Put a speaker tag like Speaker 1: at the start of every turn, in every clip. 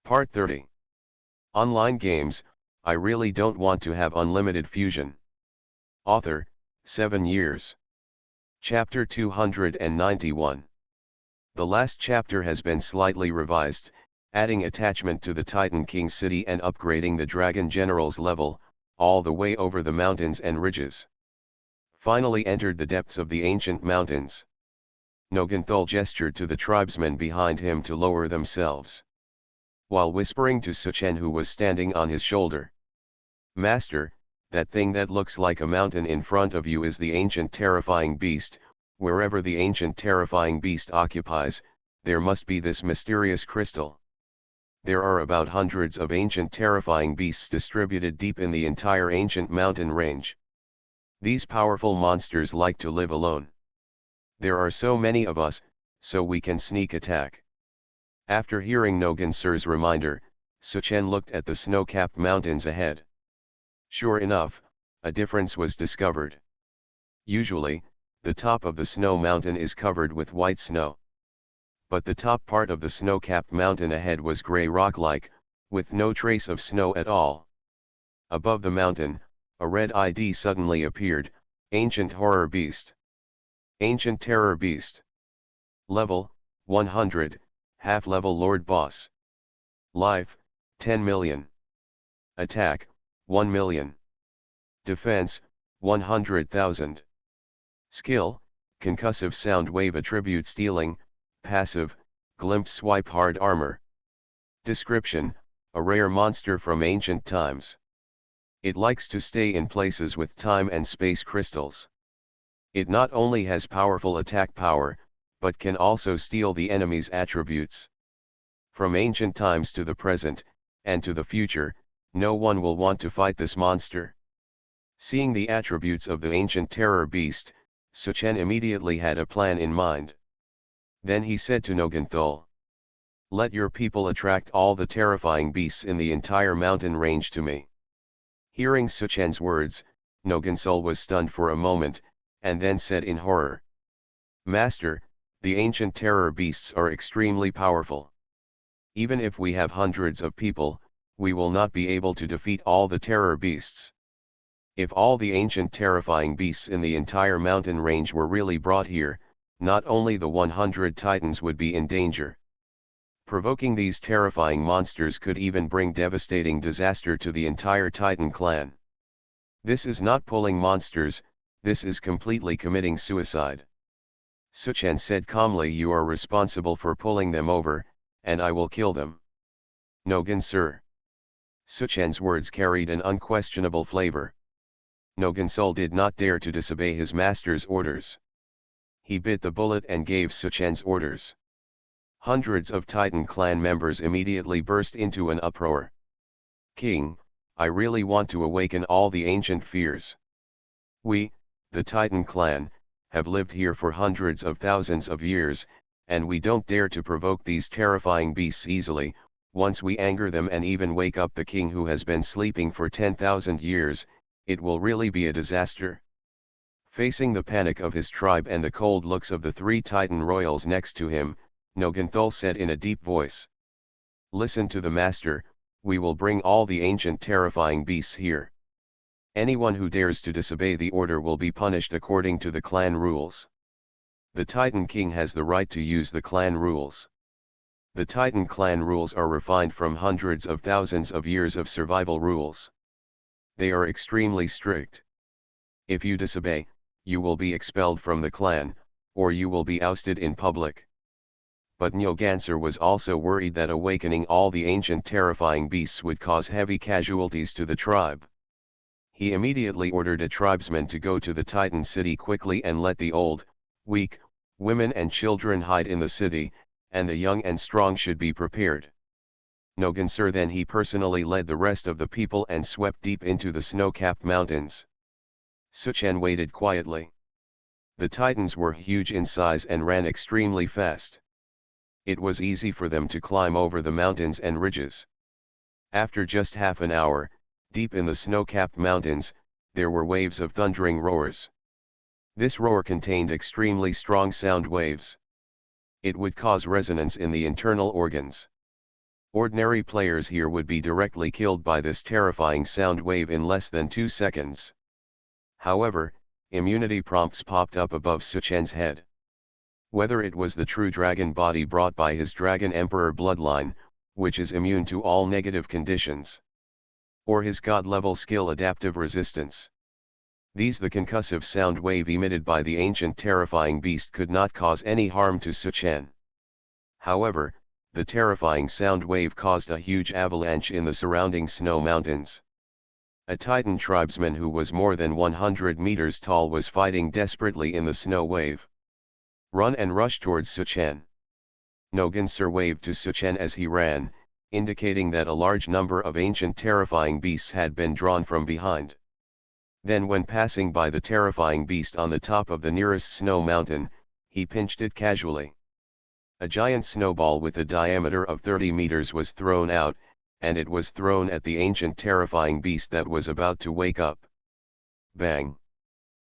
Speaker 1: Part 30. Online games, I really don't want to have unlimited fusion. Author, 7 years. Chapter 291. The last chapter has been slightly revised, adding attachment to the Titan King city and upgrading the Dragon General's level, all the way over the mountains and ridges. Finally entered the depths of the ancient mountains. Noganthul gestured to the tribesmen behind him to lower themselves, while whispering to Suchen, who was standing on his shoulder. "Master, that thing that looks like a mountain in front of you is the ancient terrifying beast. Wherever the ancient terrifying beast occupies, there must be this mysterious crystal. There are about hundreds of ancient terrifying beasts distributed deep in the entire ancient mountain range. These powerful monsters like to live alone. There are so many of us, so we can sneak attack." After hearing Nogansur's reminder, Suchen looked at the snow-capped mountains ahead. Sure enough, a difference was discovered. Usually, the top of the snow mountain is covered with white snow. But the top part of the snow-capped mountain ahead was gray rock-like, with no trace of snow at all. Above the mountain, a red ID suddenly appeared: Ancient Horror Beast. Ancient Terror Beast. Level, 100, half-level Lord Boss. Life, 10 million. Attack, 1 million. Defense, 100,000. Skill, Concussive Sound Wave Attribute Stealing, Passive, Glimpse Swipe Hard Armor. Description, a rare monster from ancient times. It likes to stay in places with time and space crystals. It not only has powerful attack power, but can also steal the enemy's attributes. From ancient times to the present, and to the future, no one will want to fight this monster. Seeing the attributes of the ancient terror beast, Suchen immediately had a plan in mind. Then he said to Noganthul, "Let your people attract all the terrifying beasts in the entire mountain range to me." Hearing Suchen's words, Noganthul was stunned for a moment, and then said in horror, "Master, the ancient terror beasts are extremely powerful. Even if we have hundreds of people, we will not be able to defeat all the terror beasts. If all the ancient terrifying beasts in the entire mountain range were really brought here, not only the 100 titans would be in danger. Provoking these terrifying monsters could even bring devastating disaster to the entire Titan clan. This is not pulling monsters, this is completely committing suicide." Suchen said calmly, "You are responsible for pulling them over, and I will kill them." "Nogansur." Suchen's words carried an unquestionable flavor. Noganthul did not dare to disobey his master's orders. He bit the bullet and gave Suchen's orders. Hundreds of Titan clan members immediately burst into an uproar. "King, I really want to awaken all the ancient fears. We, the Titan clan, have lived here for hundreds of thousands of years, and we don't dare to provoke these terrifying beasts easily. Once we anger them and even wake up the king who has been sleeping for 10,000 years, it will really be a disaster." Facing the panic of his tribe and the cold looks of the 3 Titan royals next to him, Noganthul said in a deep voice, "Listen to the master, we will bring all the ancient terrifying beasts here. Anyone who dares to disobey the order will be punished according to the clan rules. The Titan King has the right to use the clan rules. The Titan clan rules are refined from hundreds of thousands of years of survival rules. They are extremely strict. If you disobey, you will be expelled from the clan, or you will be ousted in public." But Nogansur was also worried that awakening all the ancient terrifying beasts would cause heavy casualties to the tribe. He immediately ordered a tribesman to go to the Titan city quickly and let the old, weak, women and children hide in the city, and the young and strong should be prepared. Nogansur then he personally led the rest of the people and swept deep into the snow-capped mountains. Suchen waited quietly. The Titans were huge in size and ran extremely fast. It was easy for them to climb over the mountains and ridges. After just half an hour, deep in the snow-capped mountains, there were waves of thundering roars. This roar contained extremely strong sound waves. It would cause resonance in the internal organs. Ordinary players here would be directly killed by this terrifying sound wave in less than 2 seconds. However, immunity prompts popped up above Suchen's head. Whether it was the true dragon body brought by his Dragon Emperor bloodline, which is immune to all negative conditions, or his god-level skill adaptive resistance. The concussive sound wave emitted by the ancient terrifying beast could not cause any harm to Suchen. However, the terrifying sound wave caused a huge avalanche in the surrounding snow mountains. A Titan tribesman who was more than 100 meters tall was fighting desperately in the snow wave. Run and rush towards Suchen. Nogansur waved to Suchen as he ran, indicating that a large number of ancient terrifying beasts had been drawn from behind. Then when passing by the terrifying beast on the top of the nearest snow mountain, he pinched it casually. A giant snowball with a diameter of 30 meters was thrown out, and it was thrown at the ancient terrifying beast that was about to wake up. Bang!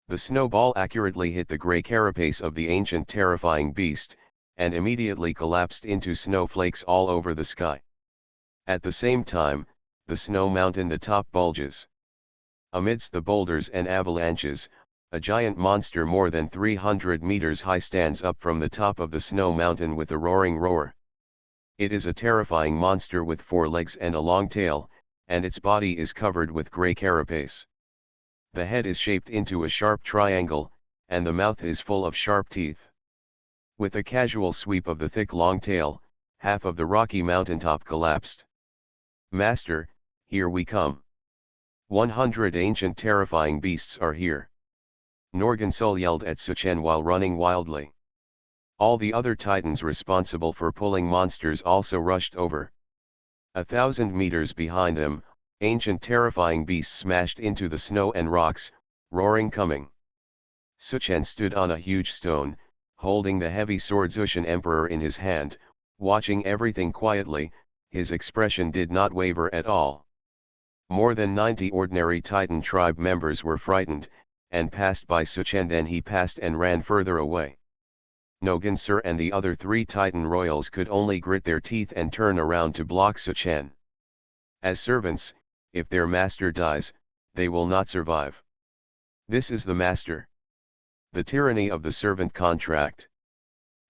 Speaker 1: The snowball accurately hit the gray carapace of the ancient terrifying beast, and immediately collapsed into snowflakes all over the sky. At the same time, the snow mountain the top bulges. Amidst the boulders and avalanches, a giant monster more than 300 meters high stands up from the top of the snow mountain with a roaring roar. It is a terrifying monster with 4 legs and a long tail, and its body is covered with gray carapace. The head is shaped into a sharp triangle, and the mouth is full of sharp teeth. With a casual sweep of the thick long tail, half of the rocky mountaintop collapsed. Master, here we come. 100 ancient terrifying beasts are here. Norgansul yelled at Suchen while running wildly. All the other titans responsible for pulling monsters also rushed over. 1,000 meters behind them, ancient terrifying beasts smashed into the snow and rocks, roaring coming. Suchen stood on a huge stone, holding the heavy sword Zushan Emperor in his hand, watching everything quietly. His expression did not waver at all. More than 90 ordinary Titan tribe members were frightened, and passed by Suchen. Then he passed and ran further away. Nogansur and the other 3 Titan royals could only grit their teeth and turn around to block Suchen. As servants, if their master dies, they will not survive. This is the master. The tyranny of the servant contract.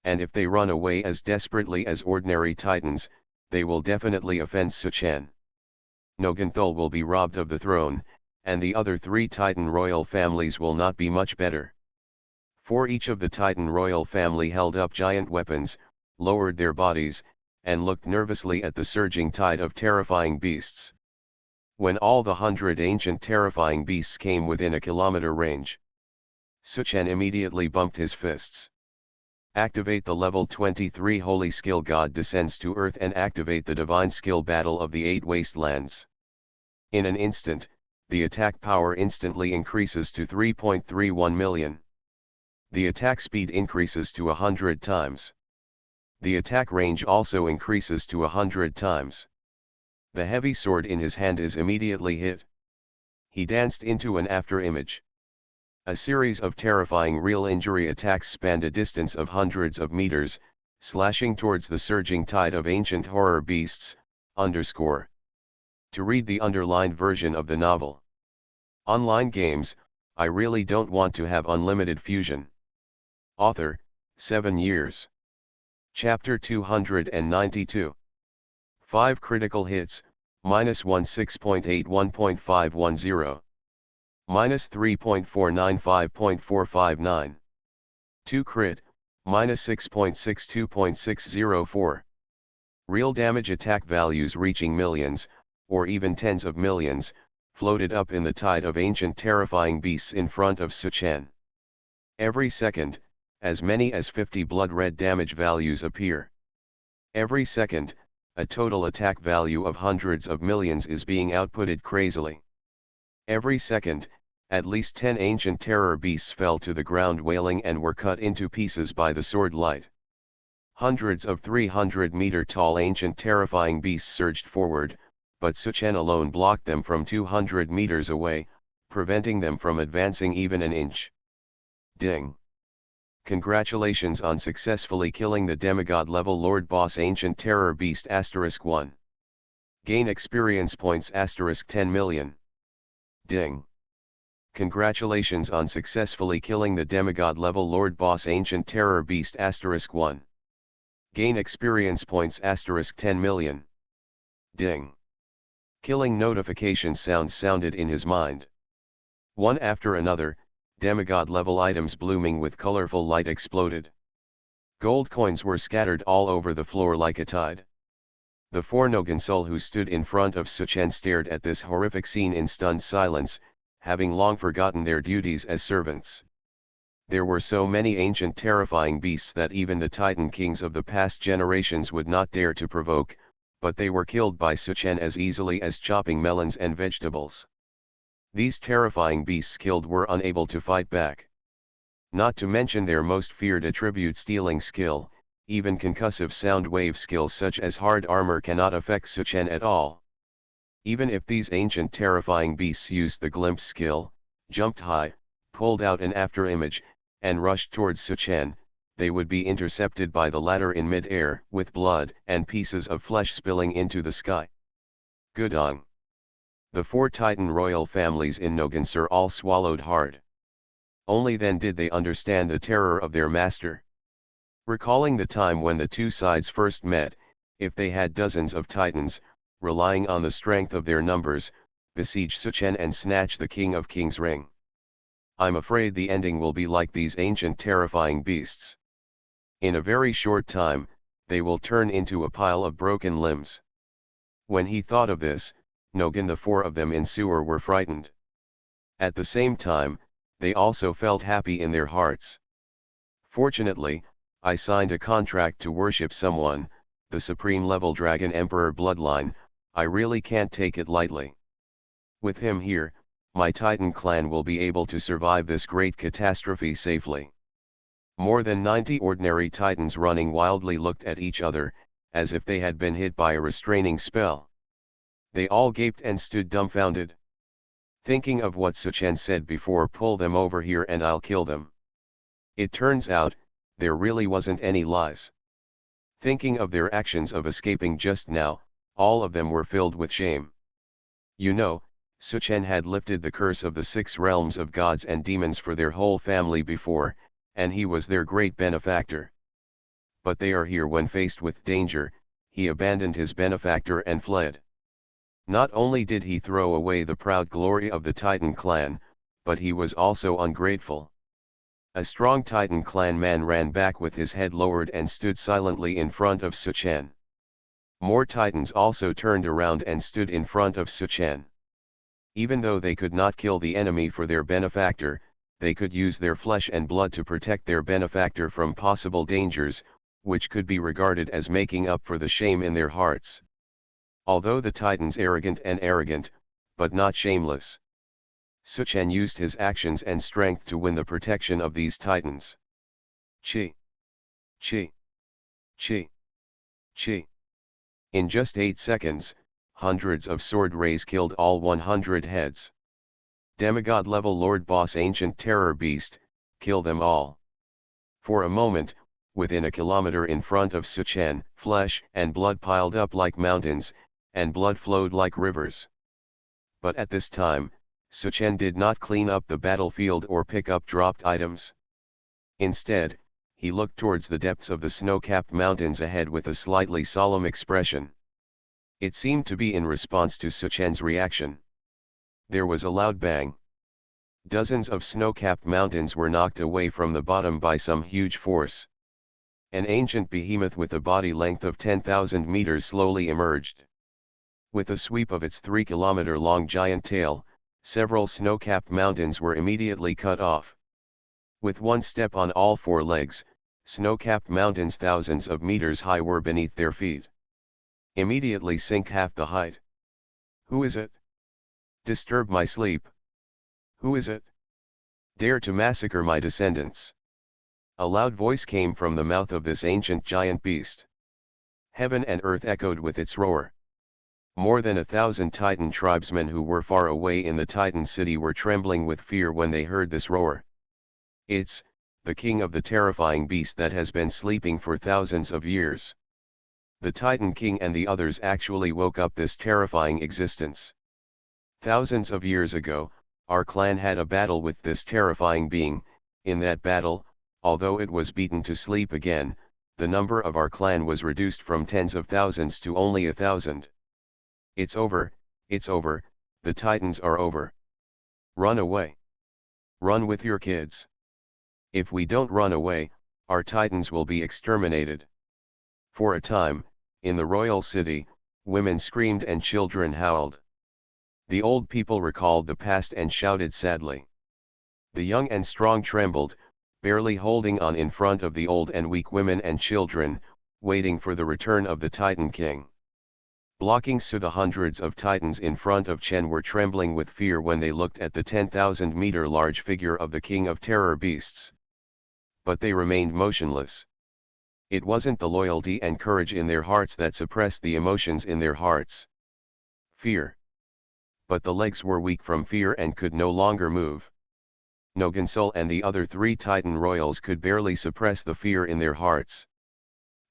Speaker 1: And if they run away as desperately as ordinary Titans, they will definitely offend Suchen. Noganthul will be robbed of the throne, and the other 3 Titan royal families will not be much better. For each of the Titan royal family held up giant weapons, lowered their bodies, and looked nervously at the surging tide of terrifying beasts. When all the 100 ancient terrifying beasts came within a kilometer range, Suchen immediately bumped his fists. Activate the level 23 Holy Skill. God descends to earth and activate the divine skill Battle of the 8 Wastelands. In an instant, the attack power instantly increases to 3.31 million. The attack speed increases to 100 times. The attack range also increases to 100 times. The heavy sword in his hand is immediately hit. He danced into an after image. A series of terrifying real injury attacks spanned a distance of hundreds of meters, slashing towards the surging tide of ancient horror beasts. To read the underlined version of the novel. Online games, I really don't want to have unlimited fusion. Author, 7 years. Chapter 292. 5 critical hits, -16.81.510. -3.495.459. 2 crit, -6.62.604. Real damage attack values reaching millions, or even tens of millions, floated up in the tide of ancient terrifying beasts in front of Suchen. Every second, as many as 50 blood-red damage values appear. Every second, a total attack value of hundreds of millions is being outputted crazily. Every second, at least 10 ancient terror beasts fell to the ground wailing and were cut into pieces by the sword light. Hundreds of 300-meter-tall ancient terrifying beasts surged forward, but Suchen alone blocked them from 200 meters away, preventing them from advancing even an inch. Ding! Congratulations on successfully killing the demigod level Lord Boss Ancient Terror Beast *1. Gain experience points *10 million. Ding. Congratulations on successfully killing the demigod level Lord Boss Ancient Terror Beast *1. Gain experience points *10 million. Ding. Killing notification sounds sounded in his mind. One after another, demigod level items blooming with colorful light exploded. Gold coins were scattered all over the floor like a tide. The four Nogansul who stood in front of Suchen stared at this horrific scene in stunned silence, having long forgotten their duties as servants. There were so many ancient terrifying beasts that even the Titan kings of the past generations would not dare to provoke, but they were killed by Suchen as easily as chopping melons and vegetables. These terrifying beasts killed were unable to fight back. Not to mention their most feared attribute, stealing skill. Even concussive sound wave skills such as hard armor cannot affect Suchen at all. Even if these ancient terrifying beasts used the glimpse skill, jumped high, pulled out an afterimage, and rushed towards Suchen, they would be intercepted by the latter in mid-air, with blood and pieces of flesh spilling into the sky. Gudong. The four Titan royal families in Nogansur all swallowed hard. Only then did they understand the terror of their master. Recalling the time when the two sides first met, if they had dozens of Titans, relying on the strength of their numbers, besiege Suchen and snatch the King of Kings' ring. I'm afraid the ending will be like these ancient terrifying beasts. In a very short time, they will turn into a pile of broken limbs. When he thought of this, Nogan, the four of them in sewer, were frightened. At the same time, they also felt happy in their hearts. Fortunately, I signed a contract to worship someone, the supreme level Dragon Emperor bloodline. I really can't take it lightly. With him here, my Titan clan will be able to survive this great catastrophe safely. More than 90 ordinary Titans running wildly looked at each other, as if they had been hit by a restraining spell. They all gaped and stood dumbfounded. Thinking of what Suchen said before, pull them over here and I'll kill them. It turns out, there really wasn't any lies. Thinking of their actions of escaping just now, all of them were filled with shame. You know, Suchen had lifted the curse of the 6 realms of gods and demons for their whole family before, and he was their great benefactor. But they are here when faced with danger, he abandoned his benefactor and fled. Not only did he throw away the proud glory of the Titan clan, but he was also ungrateful. A strong Titan clan man ran back with his head lowered and stood silently in front of Suchen. More Titans also turned around and stood in front of Suchen. Even though they could not kill the enemy for their benefactor, they could use their flesh and blood to protect their benefactor from possible dangers, which could be regarded as making up for the shame in their hearts. Although the Titans arrogant, but not shameless. Suchen used his actions and strength to win the protection of these Titans. Chi. Chi. Chi. Chi. In just 8 seconds, hundreds of sword rays killed all 100 heads. Demigod level Lord Boss Ancient Terror Beast, kill them all. For a moment, within a kilometer in front of Suchen, flesh and blood piled up like mountains, and blood flowed like rivers. But at this time, Suchen did not clean up the battlefield or pick up dropped items. Instead, he looked towards the depths of the snow-capped mountains ahead with a slightly solemn expression. It seemed to be in response to Suchen's reaction. There was a loud bang. Dozens of snow-capped mountains were knocked away from the bottom by some huge force. An ancient behemoth with a body length of 10,000 meters slowly emerged. With a sweep of its 3-kilometer-long giant tail, several snow-capped mountains were immediately cut off. With one step on all 4 legs, snow-capped mountains thousands of meters high were beneath their feet. Immediately sink half the height. Who is it? Disturb my sleep. Who is it? Dare to massacre my descendants. A loud voice came from the mouth of this ancient giant beast. Heaven and earth echoed with its roar. More than 1,000 Titan tribesmen who were far away in the Titan city were trembling with fear when they heard this roar. It's the king of the terrifying beast that has been sleeping for thousands of years. The Titan King and the others actually woke up this terrifying existence. Thousands of years ago, our clan had a battle with this terrifying being. In that battle, although it was beaten to sleep again, the number of our clan was reduced from tens of thousands to only 1,000. It's over, the Titans are over. Run away. Run with your kids. If we don't run away, our Titans will be exterminated. For a time, in the royal city, women screamed and children howled. The old people recalled the past and shouted sadly. The young and strong trembled, barely holding on in front of the old and weak women and children, waiting for the return of the Titan King. Blocking so the hundreds of Titans in front of Chen were trembling with fear when they looked at the 10,000-meter large figure of the King of Terror beasts. But they remained motionless. It wasn't the loyalty and courage in their hearts that suppressed the emotions in their hearts. Fear. But the legs were weak from fear and could no longer move. Nogansul and the other 3 Titan royals could barely suppress the fear in their hearts.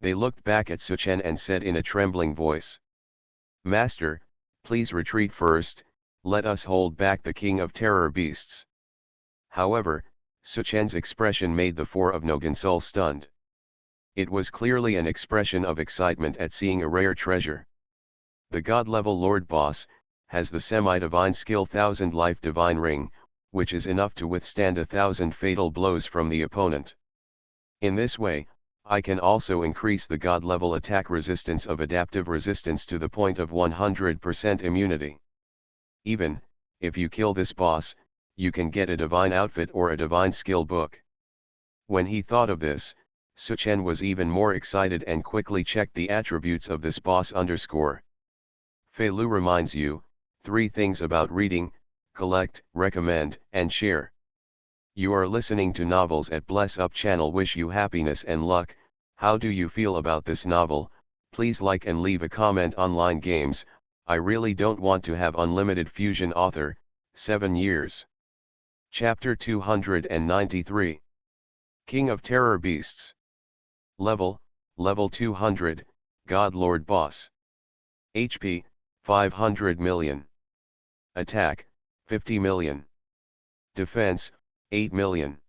Speaker 1: They looked back at Suchen and said in a trembling voice, "Master, please retreat first, let us hold back the King of Terror beasts." However, Suchen's expression made the 4 of Nogansul stunned. It was clearly an expression of excitement at seeing a rare treasure. The god-level Lord Boss has the semi-divine skill 1000 life divine ring, which is enough to withstand 1,000 fatal blows from the opponent. In this way, I can also increase the god-level attack resistance of adaptive resistance to the point of 100% immunity. Even, if you kill this boss, you can get a divine outfit or a divine skill book. When he thought of this, Suchen was even more excited and quickly checked the attributes of this boss _ Fei Lu reminds you, 3 things about reading: collect, recommend, and share. You are listening to Novels at Bless Up channel. Wish you happiness and luck. How do you feel about this novel? Please like and leave a comment. Online games, I really don't want to have unlimited fusion. Author, 7 years. Chapter 293. King of Terror Beasts. Level 200, God Lord Boss. HP, 500 million. Attack, 50 million. Defense, 8 million.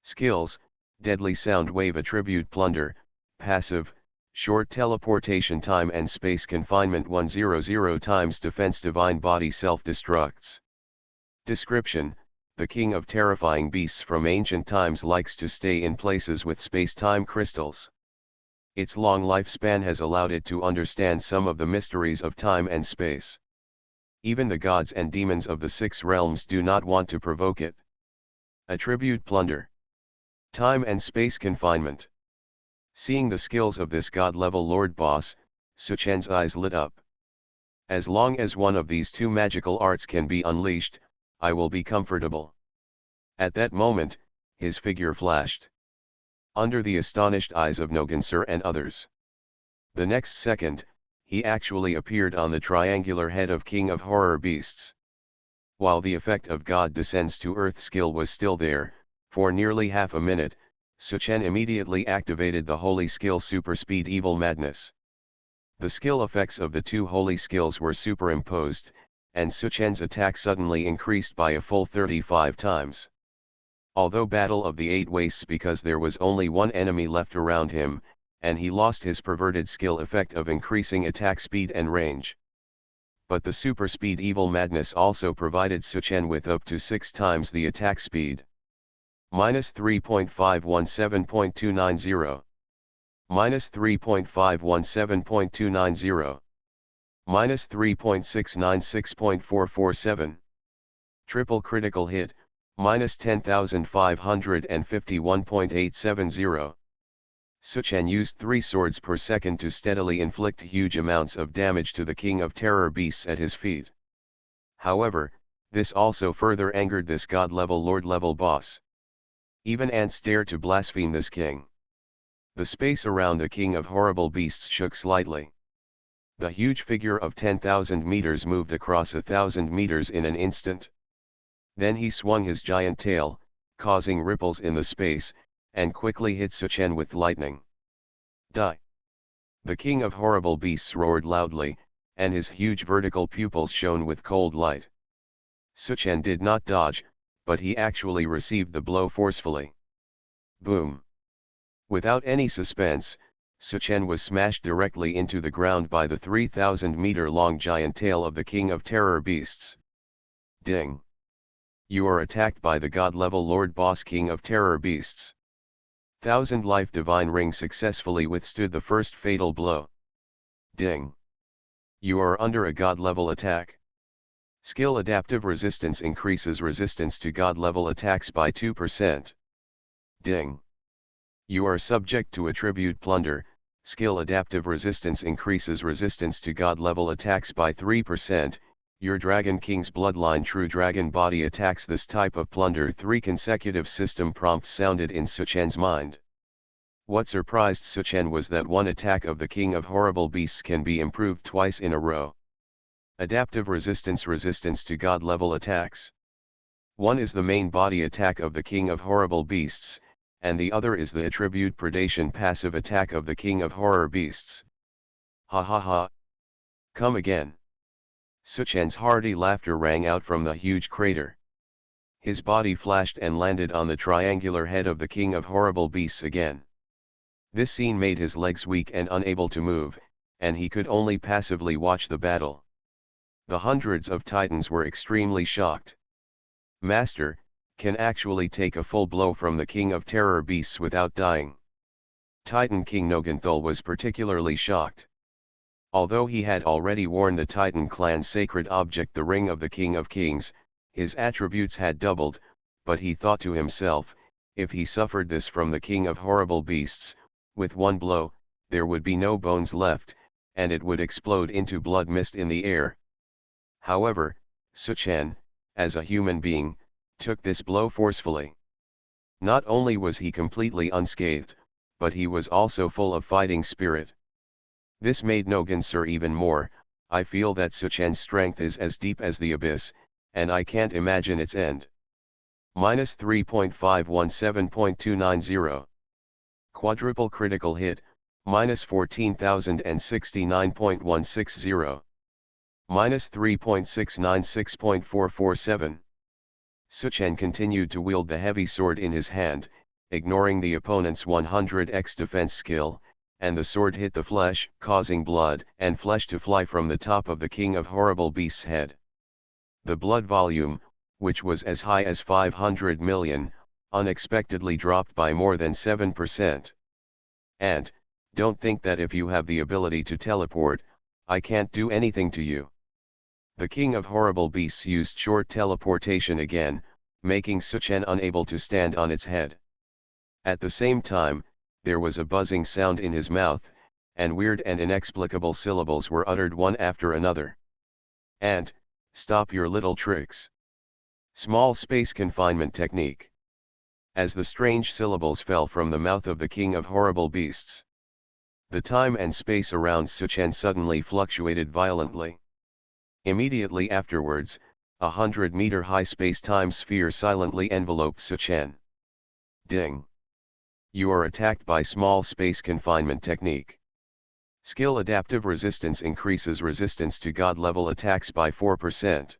Speaker 1: Skills, Deadly Sound Wave Attribute Plunder, Passive, Short Teleportation Time and Space Confinement 100 times Defense Divine Body Self-Destructs. Description: the King of Terrifying Beasts from ancient times likes to stay in places with space-time crystals. Its long lifespan has allowed it to understand some of the mysteries of time and space. Even the gods and demons of the 6 realms do not want to provoke it. Attribute Plunder. Time and Space Confinement. Seeing the skills of this god-level Lord Boss, Suchen's eyes lit up. As long as one of these 2 magical arts can be unleashed, I will be comfortable. At that moment, his figure flashed under the astonished eyes of Nogansur and others. The next second, he actually appeared on the triangular head of King of Horror Beasts. While the effect of God Descends to Earth skill was still there, for nearly half a minute, Suchen immediately activated the holy skill Super Speed Evil Madness. The skill effects of the 2 holy skills were superimposed, and Suchen's attack suddenly increased by a full 35 times. Although Battle of the 8 wastes because there was only 1 enemy left around him, and he lost his perverted skill effect of increasing attack speed and range. But the Super Speed Evil Madness also provided Suchen with up to 6 times the attack speed. -3.517.290. -3.517.290. -3.696.447. Triple critical hit, -10,551.870. Suchen used 3 swords per second to steadily inflict huge amounts of damage to the King of Terror Beasts at his feet. However, this also further angered this god-level Lord-level boss. Even ants dare to blaspheme this king. The space around the King of Horrible Beasts shook slightly. The huge figure of 10,000 meters moved across 1,000 meters in an instant. Then he swung his giant tail, causing ripples in the space, and quickly hit Suchen with lightning. Die! The king of horrible beasts roared loudly, and his huge vertical pupils shone with cold light. Suchen did not dodge, but he actually received the blow forcefully. Boom! Without any suspense, Suchen was smashed directly into the ground by the 3,000-meter-long giant tail of the king of terror beasts. Ding! You are attacked by the god-level Lord Boss King of Terror Beasts. 1000 Life Divine Ring successfully withstood the first fatal blow. Ding! You are under a god-level attack. Skill Adaptive Resistance increases resistance to god-level attacks by 2%. Ding! You are subject to Attribute Plunder. Skill Adaptive Resistance increases resistance to god-level attacks by 3%. Your Dragon King's Bloodline True Dragon Body attacks this type of plunder. 3 consecutive system prompts sounded in Suchen's mind. What surprised Suchen was that one attack of the King of Horrible Beasts can be improved twice in a row. Adaptive Resistance to god-level attacks. One is the main body attack of the King of Horrible Beasts, and the other is the Attribute Predation passive attack of the King of Horror Beasts. Ha ha ha! Come again! Suchen's hearty laughter rang out from the huge crater. His body flashed and landed on the triangular head of the King of Horrible Beasts again. This scene made his legs weak and unable to move, and he could only passively watch the battle. The hundreds of titans were extremely shocked. Master, can actually take a full blow from the King of Terror Beasts without dying. Titan King Noganthul was particularly shocked. Although he had already worn the Titan clan's sacred object, the Ring of the King of Kings, his attributes had doubled, but he thought to himself, if he suffered this from the King of Horrible Beasts, with one blow, there would be no bones left, and it would explode into blood mist in the air. However, Suchen, as a human being, took this blow forcefully. Not only was he completely unscathed, but he was also full of fighting spirit. This made Nogansur even more. I feel that Suchen's strength is as deep as the abyss, and I can't imagine its end. Minus 3.517.290. Quadruple critical hit, minus 14,069.160. Minus 3.696.447. Suchen continued to wield the heavy sword in his hand, ignoring the opponent's 100x defense skill, and the sword hit the flesh, causing blood and flesh to fly from the top of the King of Horrible Beasts' head. The blood volume, which was as high as 500 million, unexpectedly dropped by more than 7%. And, don't think that if you have the ability to teleport, I can't do anything to you. The King of Horrible Beasts used short teleportation again, making Suchen unable to stand on its head. At the same time, there was a buzzing sound in his mouth, and weird and inexplicable syllables were uttered one after another. And, stop your little tricks. Small space confinement technique. As the strange syllables fell from the mouth of the King of Horrible Beasts, the time and space around Suchen suddenly fluctuated violently. Immediately afterwards, 100-meter-high space-time sphere silently enveloped Suchen. Ding! You are attacked by small space confinement technique. Skill Adaptive Resistance increases resistance to god-level attacks by 4%.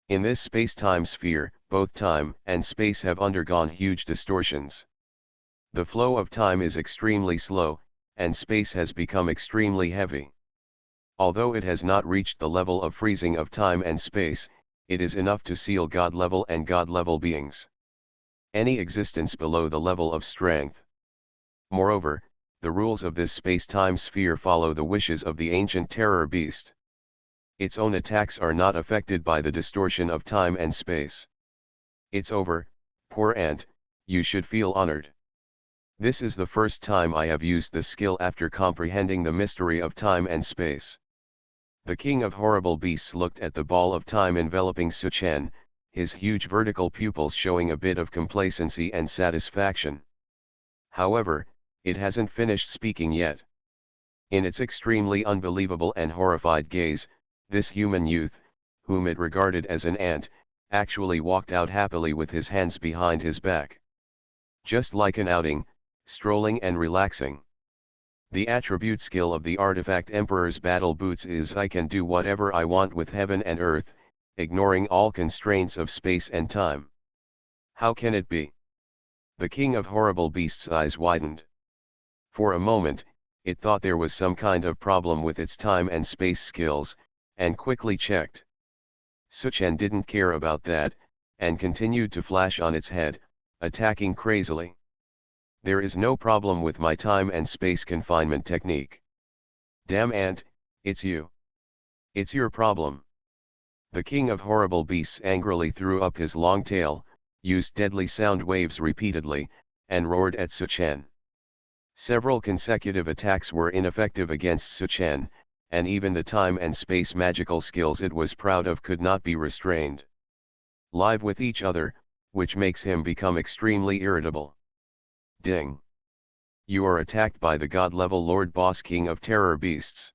Speaker 1: In this space-time sphere, both time and space have undergone huge distortions. The flow of time is extremely slow, and space has become extremely heavy. Although it has not reached the level of freezing of time and space, it is enough to seal god-level and god-level beings. Any existence below the level of strength. Moreover, the rules of this space-time sphere follow the wishes of the ancient terror beast. Its own attacks are not affected by the distortion of time and space. It's over, poor ant, you should feel honored. This is the first time I have used this skill after comprehending the mystery of time and space. The King of Horrible Beasts looked at the ball of time enveloping Suchen, his huge vertical pupils showing a bit of complacency and satisfaction. However, it hasn't finished speaking yet. In its extremely unbelievable and horrified gaze, this human youth, whom it regarded as an ant, actually walked out happily with his hands behind his back. Just like an outing, strolling and relaxing. The attribute skill of the artifact Emperor's Battle Boots is I can do whatever I want with heaven and earth, ignoring all constraints of space and time. How can it be? The King of Horrible Beasts' eyes widened. For a moment, it thought there was some kind of problem with its time and space skills, and quickly checked. Suchen didn't care about that, and continued to flash on its head, attacking crazily. There is no problem with my time and space confinement technique. Damn ant, it's you. It's your problem. The King of Horrible Beasts angrily threw up his long tail, used deadly sound waves repeatedly, and roared at Suchen. Several consecutive attacks were ineffective against Suchen, and even the time and space magical skills it was proud of could not be restrained. Live with each other, which makes him become extremely irritable. Ding. You are attacked by the God-level Lord Boss King of Terror Beasts.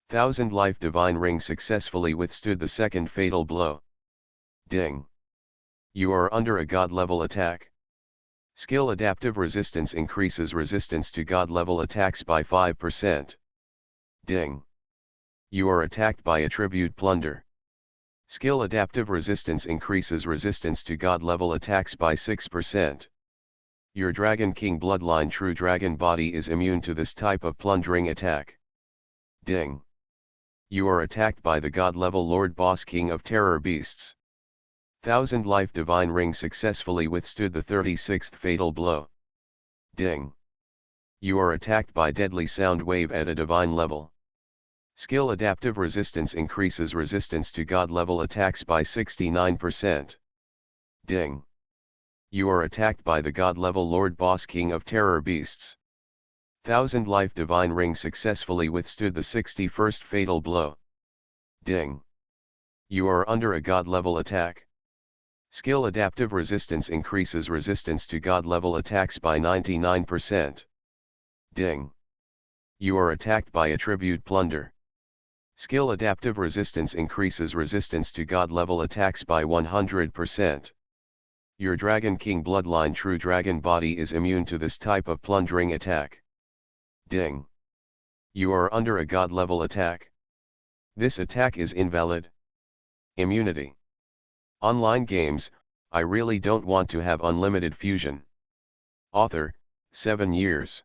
Speaker 1: 1000 Life Divine Ring successfully withstood the second fatal blow. Ding. You are under a God-level attack. Skill Adaptive Resistance increases resistance to God-level attacks by 5%. Ding. You are attacked by Attribute Plunder. Skill Adaptive Resistance increases resistance to God-level attacks by 6%. Your Dragon King Bloodline True Dragon Body is immune to this type of plundering attack. Ding. You are attacked by the God-level Lord Boss King of Terror Beasts. 1000 Life Divine Ring successfully withstood the 36th fatal blow. Ding. You are attacked by Deadly Sound Wave at a divine level. Skill Adaptive Resistance increases resistance to God-level attacks by 69%. Ding. You are attacked by the God-level Lord Boss King of Terror Beasts. 1000 Life Divine Ring successfully withstood the 61st fatal blow. Ding. You are under a God-level attack. Skill Adaptive Resistance increases resistance to God-level attacks by 99%. Ding. You are attacked by Attribute Plunder. Skill Adaptive Resistance increases resistance to God-level attacks by 100%. Your Dragon King Bloodline True Dragon Body is immune to this type of plundering attack. Ding. You are under a God-level attack. This attack is invalid. Immunity. Online games, I really don't want to have unlimited fusion. Author, 7 years.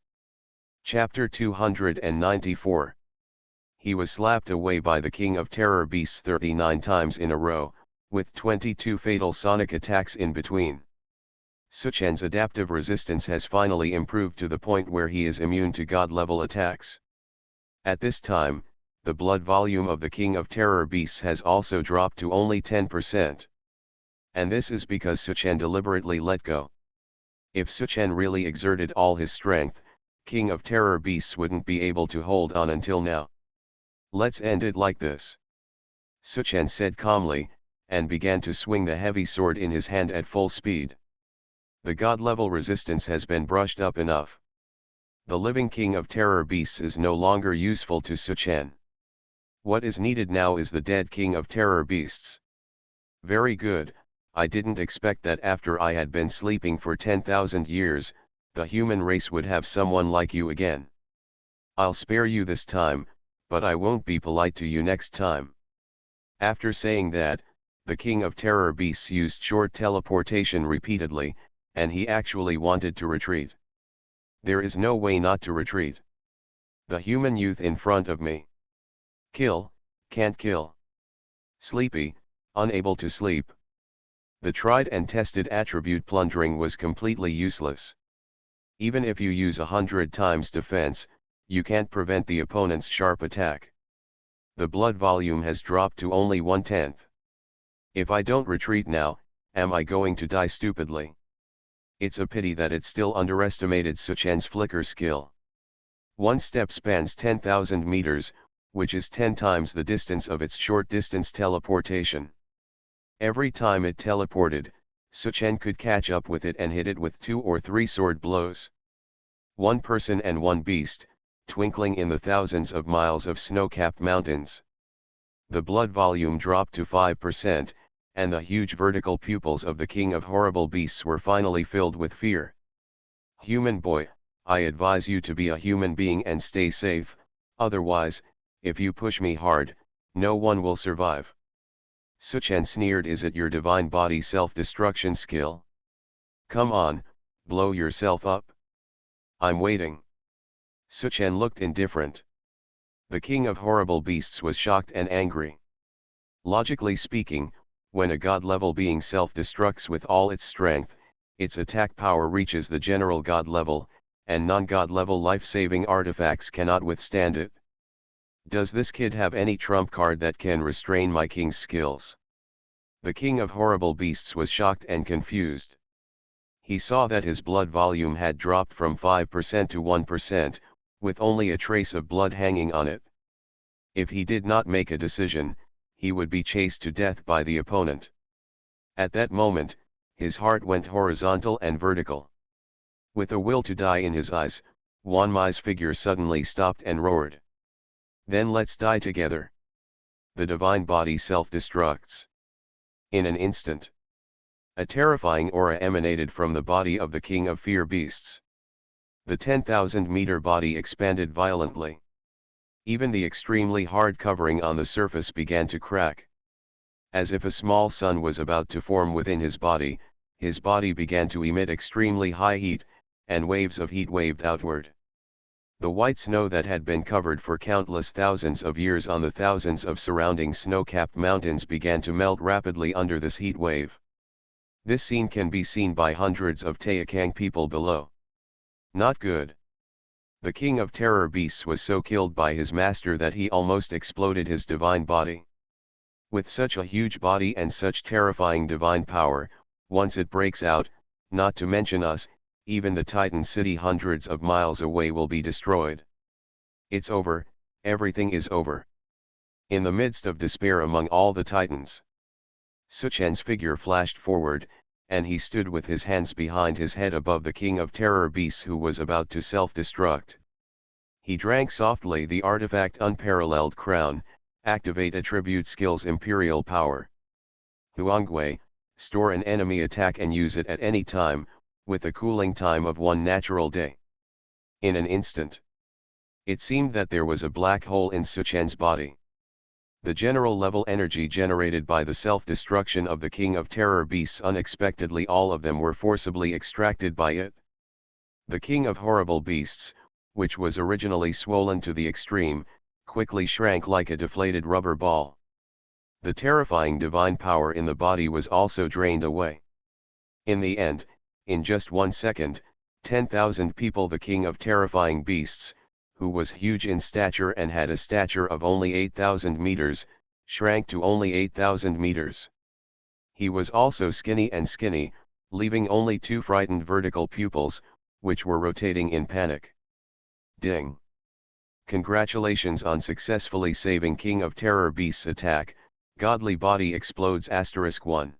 Speaker 1: Chapter 294. He was slapped away by the King of Terror Beasts 39 times in a row, with 22 fatal sonic attacks in between. Suchen's adaptive resistance has finally improved to the point where he is immune to God-level attacks. At this time, the blood volume of the King of Terror Beasts has also dropped to only 10%. And this is because Suchen deliberately let go. If Suchen really exerted all his strength, King of Terror Beasts wouldn't be able to hold on until now. Let's end it like this. Suchen said calmly, and began to swing the heavy sword in his hand at full speed. The God-level resistance has been brushed up enough. The living King of Terror Beasts is no longer useful to Suchen. What is needed now is the dead King of Terror Beasts. Very good, I didn't expect that after I had been sleeping for 10,000 years, the human race would have someone like you again. I'll spare you this time, but I won't be polite to you next time. After saying that, the King of Terror Beasts used short teleportation repeatedly, and he actually wanted to retreat. There is no way not to retreat. The human youth in front of me. Kill, can't kill. Sleepy, unable to sleep. The tried and tested attribute plundering was completely useless. Even if you use 100 times defense, you can't prevent the opponent's sharp attack. The blood volume has dropped to only 1/10. If I don't retreat now, am I going to die stupidly? It's a pity that it still underestimated Suchen's flicker skill. One step spans 10,000 meters, which is 10 times the distance of its short-distance teleportation. Every time it teleported, Suchen could catch up with it and hit it with 2 or 3 sword blows. One person and one beast, twinkling in the thousands of miles of snow-capped mountains. The blood volume dropped to 5%, and the huge vertical pupils of the King of Horrible Beasts were finally filled with fear. Human boy, I advise you to be a human being and stay safe, otherwise, if you push me hard, no one will survive. Suchen sneered. Is it your divine body self-destruction skill? Come on, blow yourself up. I'm waiting. Suchen looked indifferent. The king of horrible beasts was shocked and angry. Logically speaking, when a god-level being self-destructs with all its strength, its attack power reaches the general god level, and non-god level life-saving artifacts cannot withstand it. Does this kid have any trump card that can restrain my king's skills? The king of horrible beasts was shocked and confused. He saw that his blood volume had dropped from 5% to 1%, with only a trace of blood hanging on it. If he did not make a decision, he would be chased to death by the opponent. At that moment, his heart went horizontal and vertical. With a will to die in his eyes, Wan Mai's figure suddenly stopped and roared. Then let's die together. The divine body self-destructs. In an instant, a terrifying aura emanated from the body of the king of fear beasts. The 10,000-meter body expanded violently. Even the extremely hard covering on the surface began to crack. As if a small sun was about to form within his body began to emit extremely high heat, and waves of heat waved outward. The white snow that had been covered for countless thousands of years on the thousands of surrounding snow-capped mountains began to melt rapidly under this heat wave. This scene can be seen by hundreds of Taekang people below. Not good. The king of terror beasts was so killed by his master that he almost exploded his divine body. With such a huge body and such terrifying divine power, once it breaks out, not to mention us, even the Titan city hundreds of miles away will be destroyed. It's over, everything is over. In the midst of despair among all the Titans, Suchen's figure flashed forward, and he stood with his hands behind his head above the king of terror beasts who was about to self-destruct. He drank softly the artifact Unparalleled Crown, activate attribute skills Imperial Power. Huangwei, store an enemy attack and use it at any time, with a cooling time of 1 natural day. In an instant, it seemed that there was a black hole in Suchen's body. The general level energy generated by the self-destruction of the king of terror beasts, unexpectedly all of them were forcibly extracted by it. The king of horrible beasts, which was originally swollen to the extreme, quickly shrank like a deflated rubber ball. The terrifying divine power in the body was also drained away. In the end, in just 1 second, 10,000 people, the king of terrifying beasts, who was huge in stature and had a stature of only 8,000 meters, shrank to only 8,000 meters. He was also skinny, leaving only 2 frightened vertical pupils, which were rotating in panic. Ding! Congratulations on successfully saving King of Terror Beast's attack, godly body explodes *1.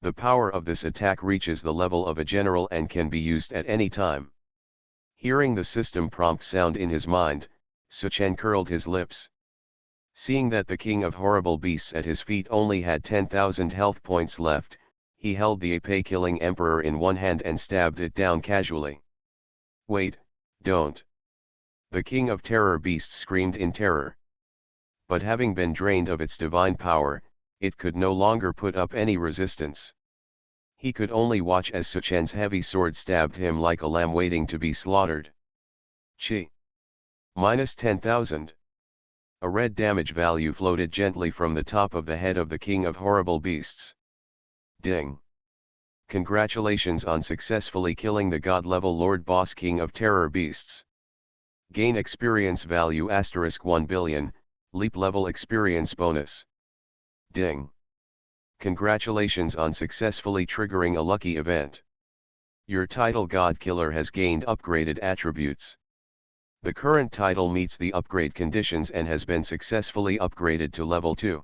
Speaker 1: The power of this attack reaches the level of a general and can be used at any time. Hearing the system prompt sound in his mind, Suchen curled his lips. Seeing that the king of horrible beasts at his feet only had 10,000 health points left, he held the Ape-killing emperor in one hand and stabbed it down casually. Wait, don't! The king of terror beasts screamed in terror. But having been drained of its divine power, it could no longer put up any resistance. He could only watch as Suchen's heavy sword stabbed him like a lamb waiting to be slaughtered. Chi. Minus 10,000. A red damage value floated gently from the top of the head of the king of horrible beasts. Ding. Congratulations on successfully killing the god-level Lord Boss King of Terror Beasts. Gain experience value *1 billion, leap level experience bonus. Ding. Congratulations on successfully triggering a lucky event. Your title God Killer has gained upgraded attributes. The current title meets the upgrade conditions and has been successfully upgraded to level 2.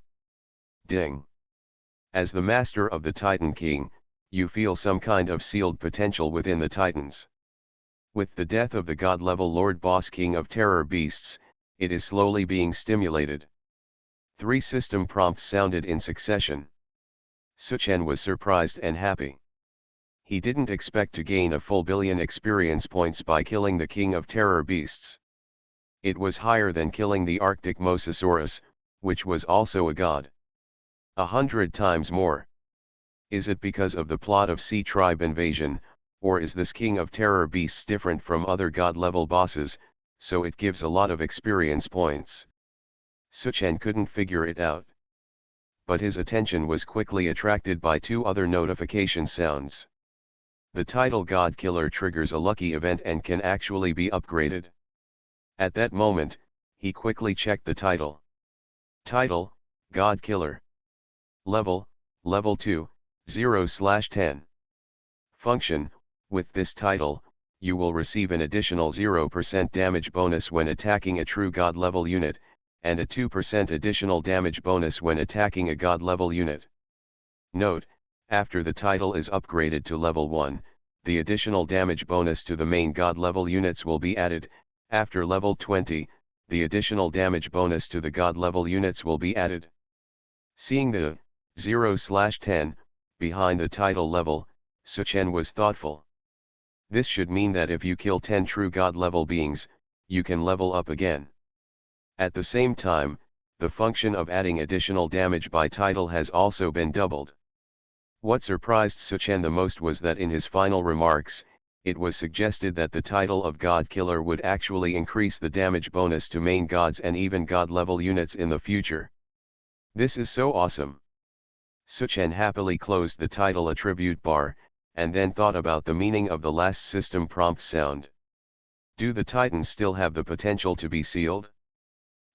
Speaker 1: Ding. As the master of the Titan King, you feel some kind of sealed potential within the Titans. With the death of the god-level Lord Boss King of Terror Beasts, it is slowly being stimulated. 3 system prompts sounded in succession. Suchen was surprised and happy. He didn't expect to gain a full billion experience points by killing the king of terror beasts. It was higher than killing the Arctic Mosasaurus, which was also a god. 100 times more. Is it because of the plot of Sea Tribe invasion, or is this king of terror beasts different from other god-level bosses, so it gives a lot of experience points? Suchen couldn't figure it out. But his attention was quickly attracted by two other notification sounds. The title God Killer triggers a lucky event and can actually be upgraded. At that moment, he quickly checked the title. Title, God Killer. Level, Level 2, 0/10. Function, with this title, you will receive an additional 0% damage bonus when attacking a true God level unit, and a 2% additional damage bonus when attacking a God level unit. Note, after the title is upgraded to level 1, the additional damage bonus to the main God level units will be added. After level 20, the additional damage bonus to the God level units will be added. Seeing the 0/10 behind the title level, Suchen was thoughtful. This should mean that if you kill 10 true God level beings, you can level up again. At the same time, the function of adding additional damage by title has also been doubled. What surprised Suchen the most was that in his final remarks, it was suggested that the title of God Killer would actually increase the damage bonus to main gods and even god level units in the future. This is so awesome. Suchen happily closed the title attribute bar, and then thought about the meaning of the last system prompt sound. Do the titans still have the potential to be sealed?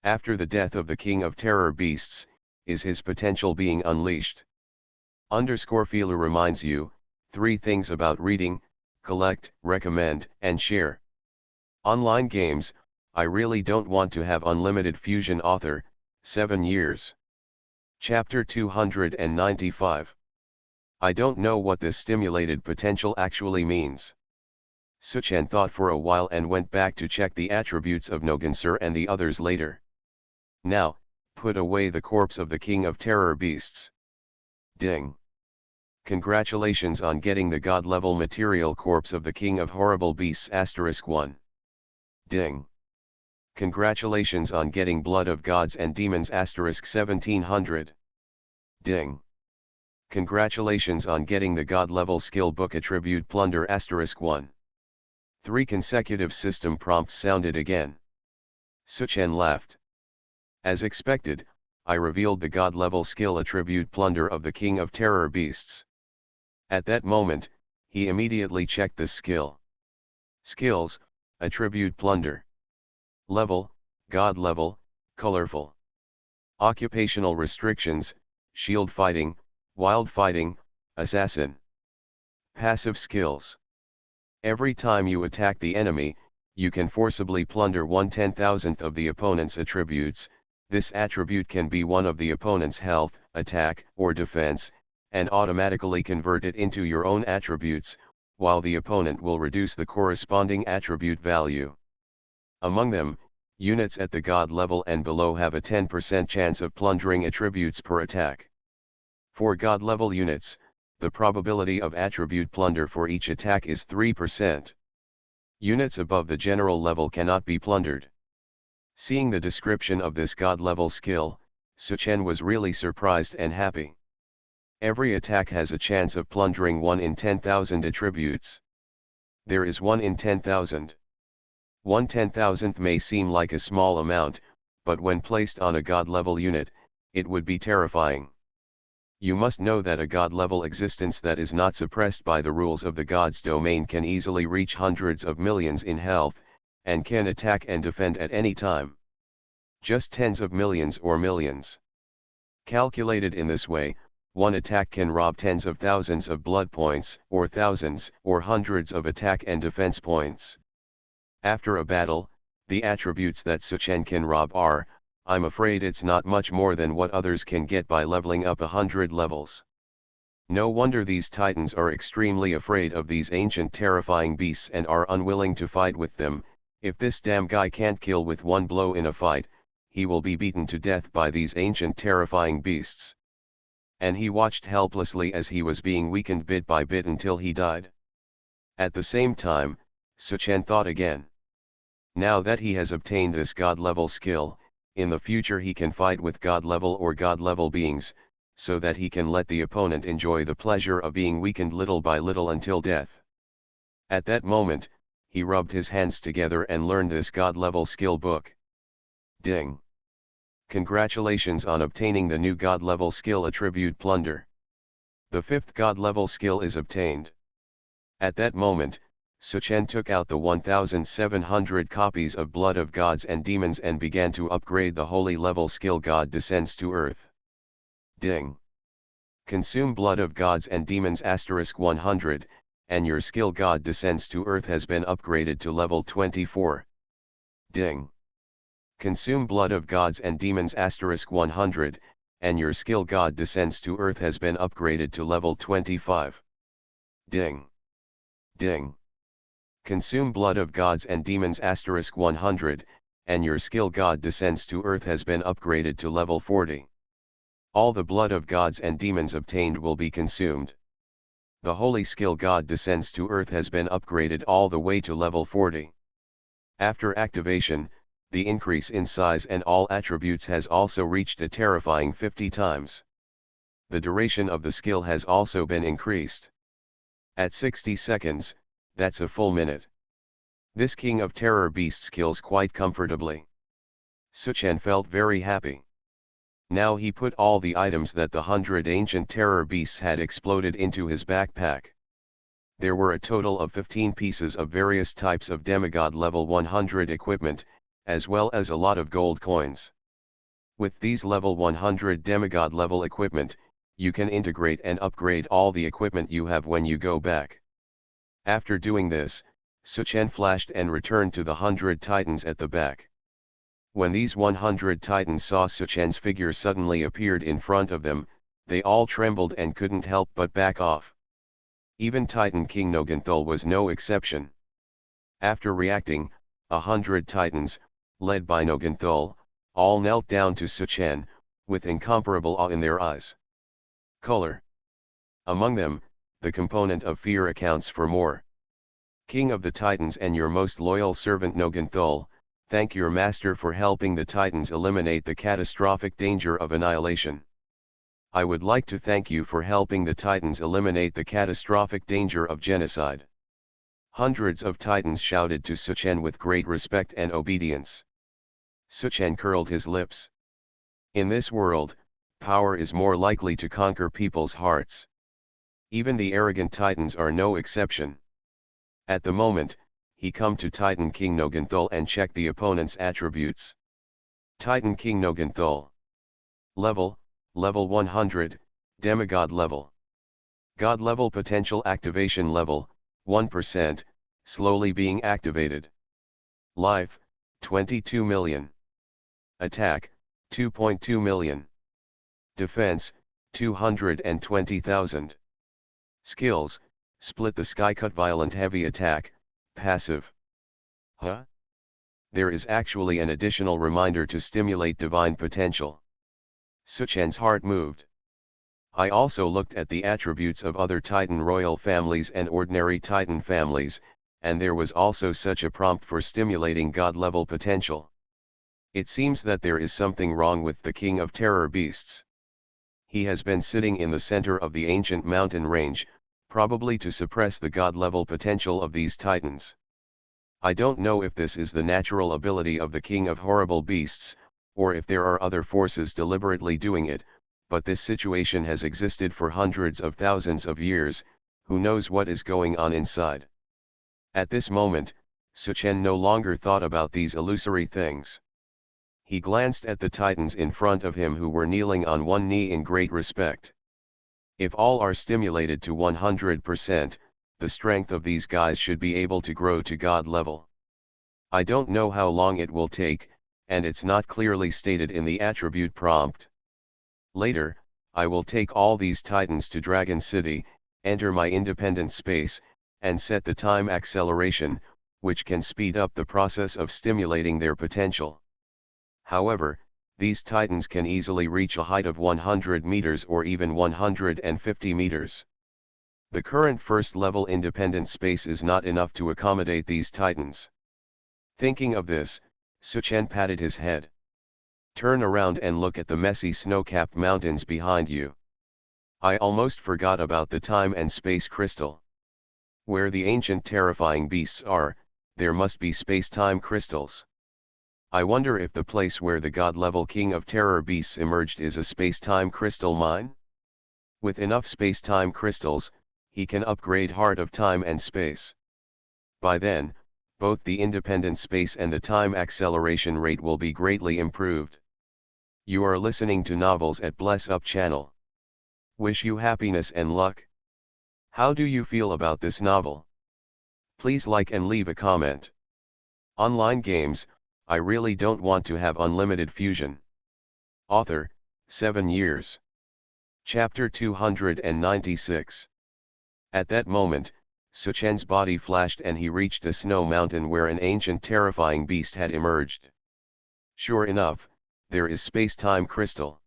Speaker 1: After the death of the king of terror beasts, is his potential being unleashed? Feeler reminds you, 3 things about reading, collect, recommend, and share. Online games, I really don't want to have unlimited fusion. Author, 7 years. Chapter 295. I don't know what this stimulated potential actually means. Suchen thought for a while and went back to check the attributes of Nogansur and the others later. Now, put away the corpse of the king of terror beasts. Ding. Congratulations on getting the god level material corpse of the king of horrible beasts *1. Ding. Congratulations on getting blood of gods and demons *1700. Ding. Congratulations on getting the god level skill book attribute plunder *1. 3 consecutive system prompts sounded again. Suchen laughed. As expected, I revealed the god level skill attribute plunder of the king of terror beasts. At that moment, he immediately checked the skill. Skills, attribute plunder. Level, god level, colorful. Occupational restrictions, shield fighting, wild fighting, assassin. Passive skills. Every time you attack the enemy, you can forcibly plunder 1/10,000th of the opponent's attributes. This attribute can be one of the opponent's health, attack, or defense, and automatically convert it into your own attributes, while the opponent will reduce the corresponding attribute value. Among them, units at the god level and below have a 10% chance of plundering attributes per attack. For god level units, the probability of attribute plunder for each attack is 3%. Units above the general level cannot be plundered. Seeing the description of this god level skill, Suchen was really surprised and happy. Every attack has a chance of plundering 1 in 10,000 attributes. There is 1 in 10,000. 1/10,000th may seem like a small amount, but when placed on a god level unit, it would be terrifying. You must know that a god level existence that is not suppressed by the rules of the god's domain can easily reach hundreds of millions in health, and can attack and defend at any time. Just tens of millions or millions. Calculated in this way, one attack can rob tens of thousands of blood points, or thousands, or hundreds of attack and defense points. After a battle, the attributes that Suchen can rob are, I'm afraid it's not much more than what others can get by leveling up 100 levels. No wonder these titans are extremely afraid of these ancient terrifying beasts and are unwilling to fight with them. If this damn guy can't kill with one blow in a fight, he will be beaten to death by these ancient terrifying beasts. and he watched helplessly as he was being weakened bit by bit until he died. At the same time, Suchen thought again. Now that he has obtained this god-level skill, in the future he can fight with god-level or god-level beings, so that he can let the opponent enjoy the pleasure of being weakened little by little until death. At that moment, he rubbed his hands together and learned this god-level skill book. Ding! Congratulations on obtaining the new god-level skill attribute Plunder. The 5th god-level skill is obtained. At that moment, Suchen took out the 1,700 copies of Blood of Gods and Demons and began to upgrade the holy level skill God Descends to Earth. Ding! Consume Blood of Gods and Demons *100, and your skill God Descends to Earth has been upgraded to level 24. Ding! Consume Blood of Gods and Demons *100, and your skill God Descends to Earth has been upgraded to level 25. Ding! Ding! Consume Blood of Gods and Demons *100, and your skill God Descends to Earth has been upgraded to level 40. All the Blood of Gods and Demons obtained will be consumed. The holy skill God Descends to Earth has been upgraded all the way to level 40. After activation, the increase in size and all attributes has also reached a terrifying 50 times. The duration of the skill has also been increased. At 60 seconds, that's a full minute. This King of Terror beasts kills quite comfortably. Suchen felt very happy. Now he put all the items that the 100 ancient terror beasts had exploded into his backpack. There were a total of 15 pieces of various types of demigod level 100 equipment, as well as a lot of gold coins. With these level 100 demigod level equipment, you can integrate and upgrade all the equipment you have when you go back. After doing this, Suchen flashed and returned to the 100 titans at the back. When these 100 titans saw Suchen's figure suddenly appeared in front of them, they all trembled and couldn't help but back off. Even Titan King Noganthul was no exception. After reacting, 100 titans, led by Noganthul, all knelt down to Suchen, with incomparable awe in their eyes. Color. Among them, the component of fear accounts for more. King of the Titans and your most loyal servant Noganthul, thank your master for helping the Titans eliminate the catastrophic danger of annihilation. I would like to thank you for helping the Titans eliminate the catastrophic danger of genocide. Hundreds of Titans shouted to Suchen with great respect and obedience. Suchen curled his lips. In this world, power is more likely to conquer people's hearts. Even the arrogant Titans are no exception. At the moment, he come to Titan King Noganthul and check the opponent's attributes. Titan King Noganthul. Level 100, Demigod level. God level potential activation level, 1%, slowly being activated. Life, 22 million. Attack, 2.2 million. Defense, 220,000. Skills, Split the Sky, Cut, Violent Heavy Attack, Passive. Huh? There is actually an additional reminder to stimulate divine potential. Suchen's heart moved. I also looked at the attributes of other Titan royal families and ordinary Titan families, and there was also such a prompt for stimulating god-level potential. It seems that there is something wrong with the King of Terror beasts. He has been sitting in the center of the ancient mountain range, probably to suppress the god-level potential of these Titans. I don't know if this is the natural ability of the King of Horrible Beasts, or if there are other forces deliberately doing it, but this situation has existed for hundreds of thousands of years, who knows what is going on inside. At this moment, Suchen no longer thought about these illusory things. He glanced at the Titans in front of him who were kneeling on one knee in great respect. If all are stimulated to 100%, the strength of these guys should be able to grow to God level. I don't know how long it will take, and it's not clearly stated in the attribute prompt. Later, I will take all these Titans to Dragon City, enter my independent space, and set the time acceleration, which can speed up the process of stimulating their potential. However, These titans can easily reach a height of 100 meters or even 150 meters. The current first-level independent space is not enough to accommodate these titans. Thinking of this, Suchen patted his head. Turn around and look at the messy snow-capped mountains behind you. I almost forgot about the time and space crystal. Where the ancient terrifying beasts are, there must be space-time crystals. I wonder if the place where the god-level king of terror beasts emerged is a space-time crystal mine? With enough space-time crystals, he can upgrade Heart of Time and Space. By then, both the independent space and the time acceleration rate will be greatly improved. You are listening to Novels at Bless Up channel. Wish you happiness and luck. How do you feel about this novel? Please like and leave a comment. Online games, I really don't want to have unlimited fusion. Author, 7 years. Chapter 296. At that moment, Suchen's body flashed and he reached a snow mountain where an ancient terrifying beast had emerged. Sure enough, there is space-time crystal.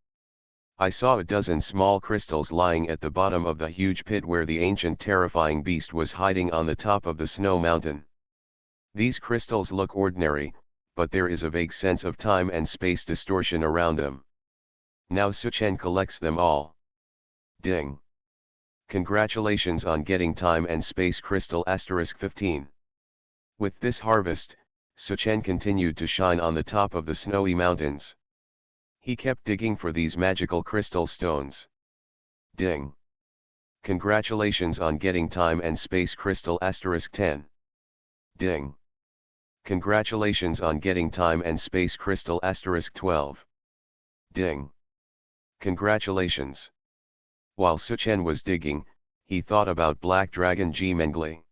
Speaker 1: I saw a dozen small crystals lying at the bottom of the huge pit where the ancient terrifying beast was hiding on the top of the snow mountain. These crystals look ordinary, but there is a vague sense of time and space distortion around them. Now Suchen collects them all. Ding! Congratulations on getting time and space crystal *15. With this harvest, Suchen continued to shine on the top of the snowy mountains. He kept digging for these magical crystal stones. Ding! Congratulations on getting time and space crystal *10. Ding! Congratulations on getting time and space crystal *12. Ding! Congratulations! While Suchen was digging, he thought about Black Dragon Ji Mengli.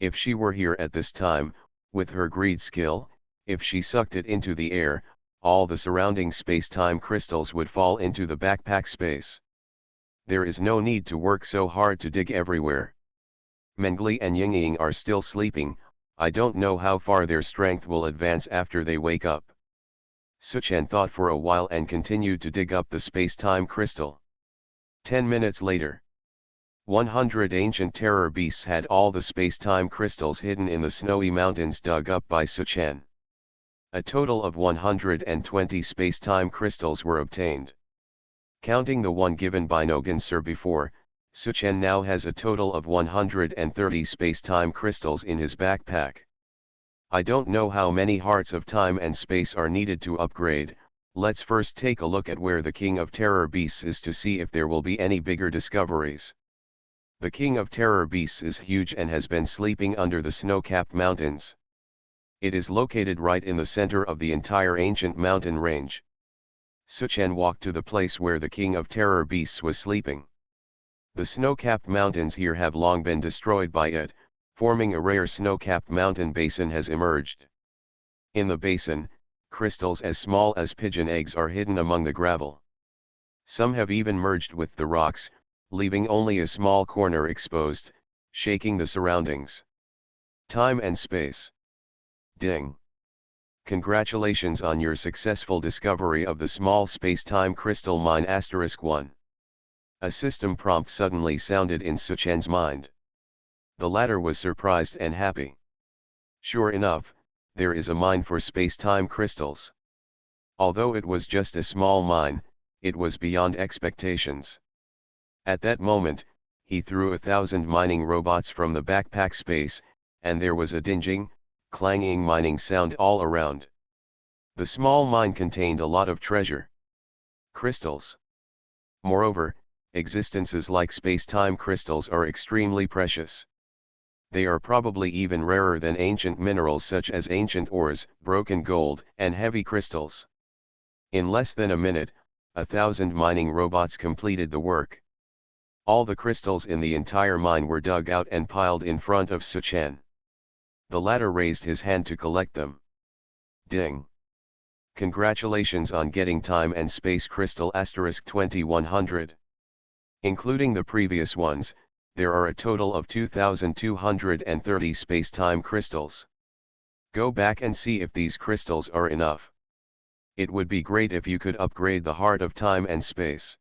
Speaker 1: If she were here at this time, with her greed skill, if she sucked it into the air, all the surrounding space-time crystals would fall into the backpack space. There is no need to work so hard to dig everywhere. Mengli and Yingying are still sleeping, I don't know how far their strength will advance after they wake up. Suchen thought for a while and continued to dig up the space-time crystal. 10 minutes later, 100 ancient terror beasts had all the space-time crystals hidden in the snowy mountains dug up by Suchen. A total of 120 space-time crystals were obtained. Counting the one given by Nogan Sir before, Suchen now has a total of 130 space-time crystals in his backpack. I don't know how many hearts of time and space are needed to upgrade. Let's first take a look at where the King of Terror Beasts is to see if there will be any bigger discoveries. The King of Terror Beasts is huge and has been sleeping under the snow-capped mountains. It is located right in the center of the entire ancient mountain range. Suchen walked to the place where the King of Terror Beasts was sleeping. The snow-capped mountains here have long been destroyed by it, forming a rare snow-capped mountain basin has emerged. In the basin, crystals as small as pigeon eggs are hidden among the gravel. Some have even merged with the rocks, leaving only a small corner exposed, shaking the surroundings. Time and space. Ding! Congratulations on your successful discovery of the small space-time crystal mine *1. A system prompt suddenly sounded in Suchen's mind. The latter was surprised and happy. Sure enough, there is a mine for space-time crystals. Although it was just a small mine, it was beyond expectations. At that moment, he threw 1,000 mining robots from the backpack space, and there was a dinging, clanging mining sound all around. The small mine contained a lot of treasure. Crystals. Moreover, existences like space-time crystals are extremely precious. They are probably even rarer than ancient minerals such as ancient ores, broken gold, and heavy crystals. In less than a minute, 1,000 mining robots completed the work. All the crystals in the entire mine were dug out and piled in front of Suchen. The latter raised his hand to collect them. Ding! Congratulations on getting time and space crystal *2100. Including the previous ones, there are a total of 2,230 space-time crystals. Go back and see if these crystals are enough. It would be great if you could upgrade the heart of time and space.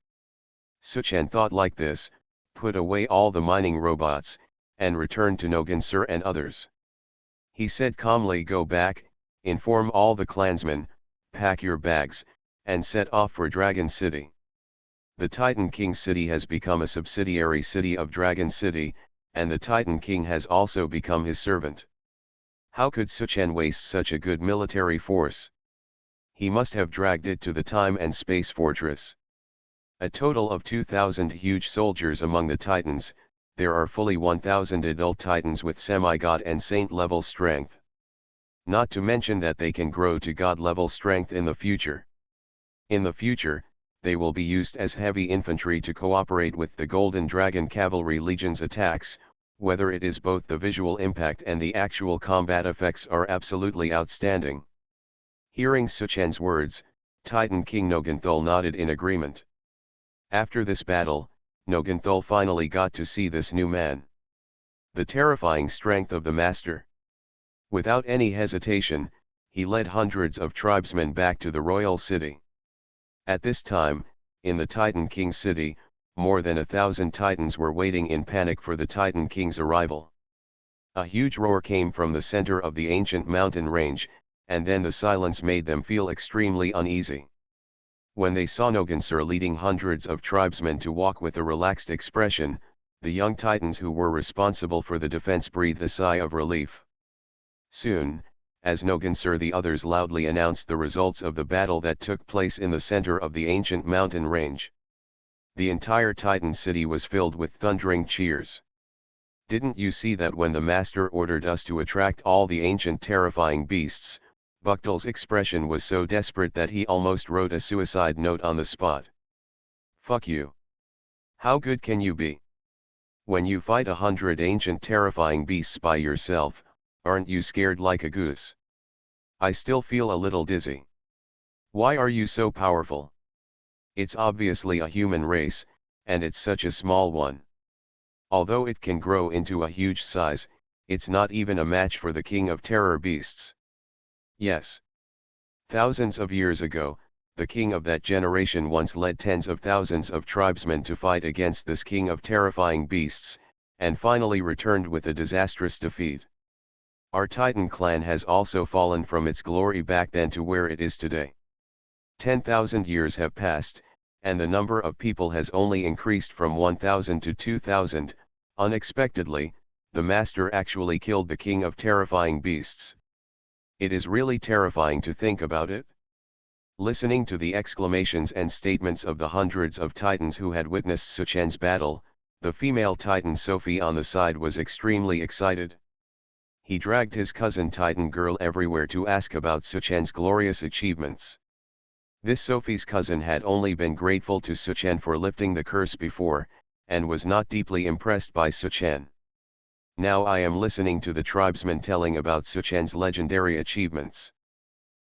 Speaker 1: Suchen thought like this, put away all the mining robots, and returned to Nogansur and others. He said calmly, go back, inform all the clansmen, pack your bags, and set off for Dragon City. The Titan King City has become a subsidiary city of Dragon City, and the Titan King has also become his servant. How could Suchen waste such a good military force? He must have dragged it to the time and space fortress. A total of 2,000 huge soldiers among the Titans, there are fully 1,000 adult Titans with semi-god and saint level strength. Not to mention that they can grow to god level strength in the future. In the future, they will be used as heavy infantry to cooperate with the Golden Dragon Cavalry Legion's attacks, whether it is both the visual impact and the actual combat effects are absolutely outstanding. Hearing Suchen's words, Titan King Noganthul nodded in agreement. After this battle, Noganthul finally got to see this new man. The terrifying strength of the master. Without any hesitation, he led hundreds of tribesmen back to the royal city. At this time, in the Titan King city, more than 1,000 Titans were waiting in panic for the Titan King's arrival. A huge roar came from the center of the ancient mountain range, and then the silence made them feel extremely uneasy. When they saw Nogansur leading hundreds of tribesmen to walk with a relaxed expression, the young Titans who were responsible for the defense breathed a sigh of relief. Soon, as Nogansur the others loudly announced the results of the battle that took place in the center of the ancient mountain range. The entire Titan city was filled with thundering cheers. Didn't you see that when the master ordered us to attract all the ancient terrifying beasts, Buktal's expression was so desperate that he almost wrote a suicide note on the spot. Fuck you. How good can you be? When you fight 100 ancient terrifying beasts by yourself, aren't you scared like a goose? I still feel a little dizzy. Why are you so powerful? It's obviously a human race, and it's such a small one. Although it can grow into a huge size, it's not even a match for the king of terror beasts. Yes. Thousands of years ago, the king of that generation once led tens of thousands of tribesmen to fight against this king of terrifying beasts, and finally returned with a disastrous defeat. Our Titan clan has also fallen from its glory back then to where it is today. 10,000 years have passed, and the number of people has only increased from 1,000 to 2,000. Unexpectedly, the master actually killed the king of terrifying beasts. It is really terrifying to think about it. Listening to the exclamations and statements of the hundreds of Titans who had witnessed Suchen's battle, the female Titan Sophie on the side was extremely excited. He dragged his cousin Titan girl everywhere to ask about Suchen's glorious achievements. This Sophie's cousin had only been grateful to Suchen for lifting the curse before, and was not deeply impressed by Suchen. Now I am listening to the tribesmen telling about Suchen's legendary achievements.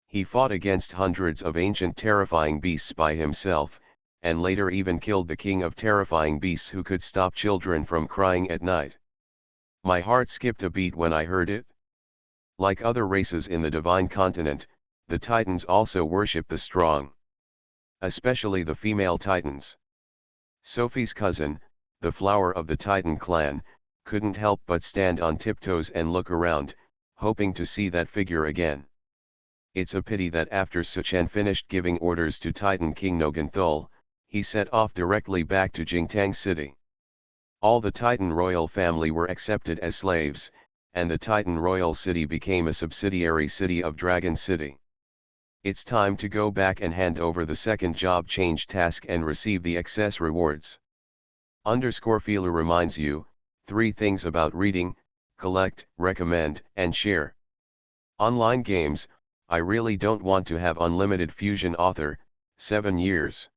Speaker 1: He fought against hundreds of ancient terrifying beasts by himself, and later even killed the king of terrifying beasts who could stop children from crying at night. My heart skipped a beat when I heard it. Like other races in the divine continent, the Titans also worship the strong. Especially the female Titans. Sophie's cousin, the flower of the Titan clan, couldn't help but stand on tiptoes and look around, hoping to see that figure again. It's a pity that after Suchen finished giving orders to Titan King Noganthul, he set off directly back to Jingtang City. All the Titan royal family were accepted as slaves, and the Titan royal city became a subsidiary city of Dragon City. It's time to go back and hand over the second job change task and receive the excess rewards. Feeler reminds you, 3 things about reading: collect, recommend, and share. Online games, I really don't want to have unlimited fusion. Author, 7 years.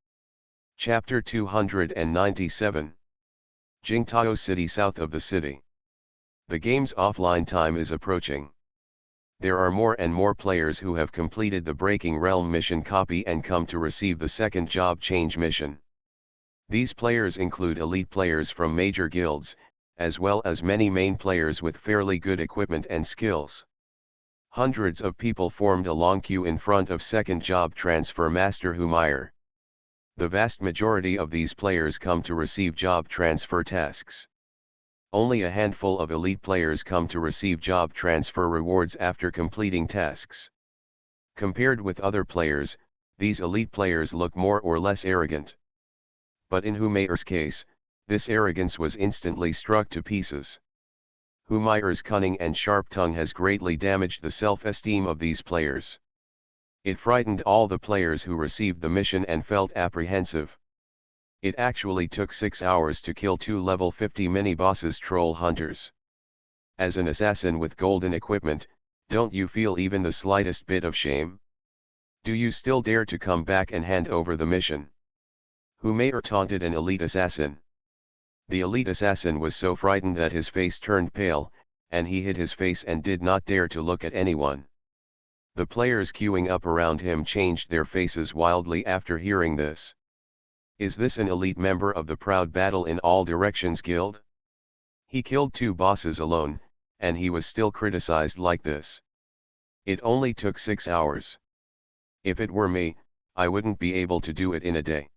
Speaker 1: Chapter 297. Jingtao City south of the city. The game's offline time is approaching. There are more and more players who have completed the Breaking Realm mission copy and come to receive the second job change mission. These players include elite players from major guilds, as well as many main players with fairly good equipment and skills. Hundreds of people formed a long queue in front of second job transfer master Humayr. The vast majority of these players come to receive job transfer tasks. Only a handful of elite players come to receive job transfer rewards after completing tasks. Compared with other players, these elite players look more or less arrogant. But in Humayr's case, this arrogance was instantly struck to pieces. Humayr's cunning and sharp tongue has greatly damaged the self-esteem of these players. It frightened all the players who received the mission and felt apprehensive. It actually took 6 hours to kill 2 level 50 mini-bosses troll hunters. As an assassin with golden equipment, don't you feel even the slightest bit of shame? Do you still dare to come back and hand over the mission? Humayr taunted an elite assassin. The elite assassin was so frightened that his face turned pale, and he hid his face and did not dare to look at anyone. The players queuing up around him changed their faces wildly after hearing this. Is this an elite member of the Proud Battle in All Directions Guild? He killed 2 bosses alone, and he was still criticized like this. It only took 6 hours. If it were me, I wouldn't be able to do it in a day.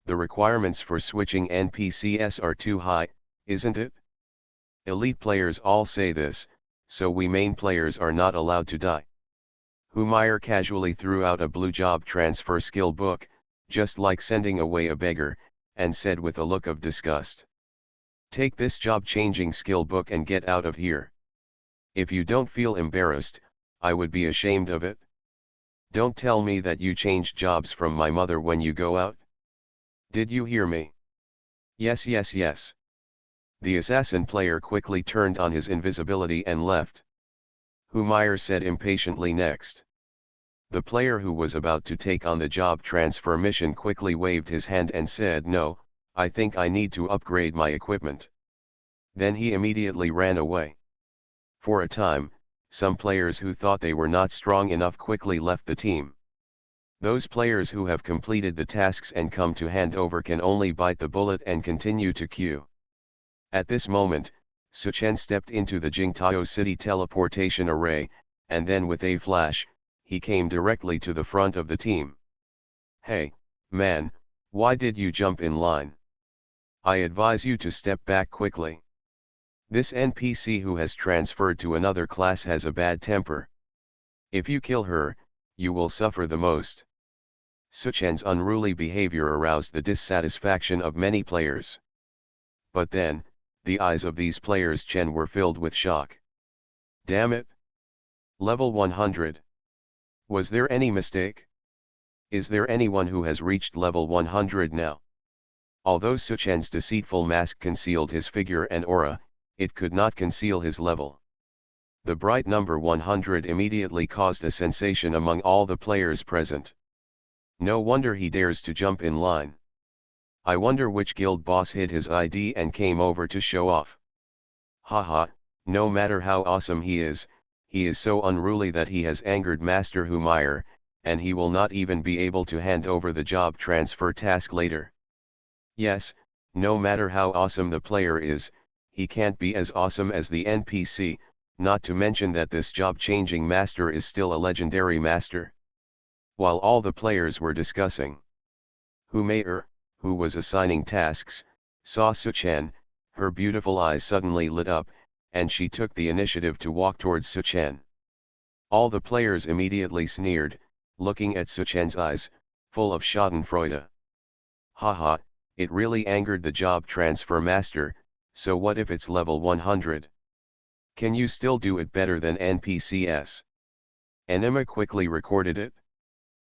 Speaker 1: The requirements for switching NPCs are too high, isn't it? Elite players all say this, so we main players are not allowed to die. Humayr casually threw out a blue job transfer skill book, just like sending away a beggar, and said with a look of disgust. Take this job-changing skill book and get out of here. If you don't feel embarrassed, I would be ashamed of it. Don't tell me that you changed jobs from my mother when you go out. Did you hear me? Yes, yes, yes. The assassin player quickly turned on his invisibility and left. Humayr said impatiently next. The player who was about to take on the job transfer mission quickly waved his hand and said, "No, I think I need to upgrade my equipment." Then he immediately ran away. For a time, some players who thought they were not strong enough quickly left the team. Those players who have completed the tasks and come to hand over can only bite the bullet and continue to queue. At this moment, Suchen stepped into the Jingtao City teleportation array, and then with a flash, he came directly to the front of the team. "Hey, man, why did you jump in line? I advise you to step back quickly. This NPC who has transferred to another class has a bad temper. If you kill her, you will suffer the most." Suchen's unruly behavior aroused the dissatisfaction of many players. But then, the eyes of these players were filled with shock. Damn it! Level 100. Was there any mistake? Is there anyone who has reached level 100 now? Although Suchen's deceitful mask concealed his figure and aura, it could not conceal his level. The bright number 100 immediately caused a sensation among all the players present. No wonder he dares to jump in line. I wonder which guild boss hid his ID and came over to show off. Haha, no matter how awesome he is so unruly that he has angered Master Humayr, and he will not even be able to hand over the job transfer task later. Yes, no matter how awesome the player is, he can't be as awesome as the NPC, not to mention that this job-changing master is still a legendary master. While all the players were discussing, Humayr, who was assigning tasks, saw Suchen. Her beautiful eyes suddenly lit up, and she took the initiative to walk towards Suchen. All the players immediately sneered, looking at Suchen's eyes, full of schadenfreude. Haha, it really angered the job transfer master, so what if it's level 100? Can you still do it better than NPCs? Enema quickly recorded it.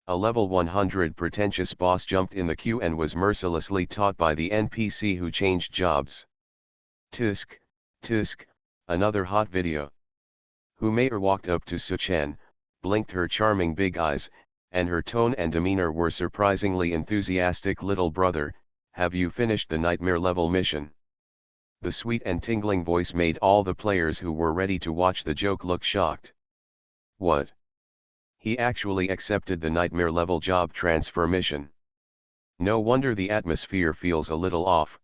Speaker 1: A level 100 pretentious boss jumped in the queue and was mercilessly taught by the NPC who changed jobs. Tisk, tisk, another hot video. Humayr walked up to Suchen, blinked her charming big eyes, and her tone and demeanor were surprisingly enthusiastic. "Little brother, have you finished the nightmare level mission?" The sweet and tingling voice made all the players who were ready to watch the joke look shocked. What? He actually accepted the nightmare level job transfer mission. No wonder the atmosphere feels a little off.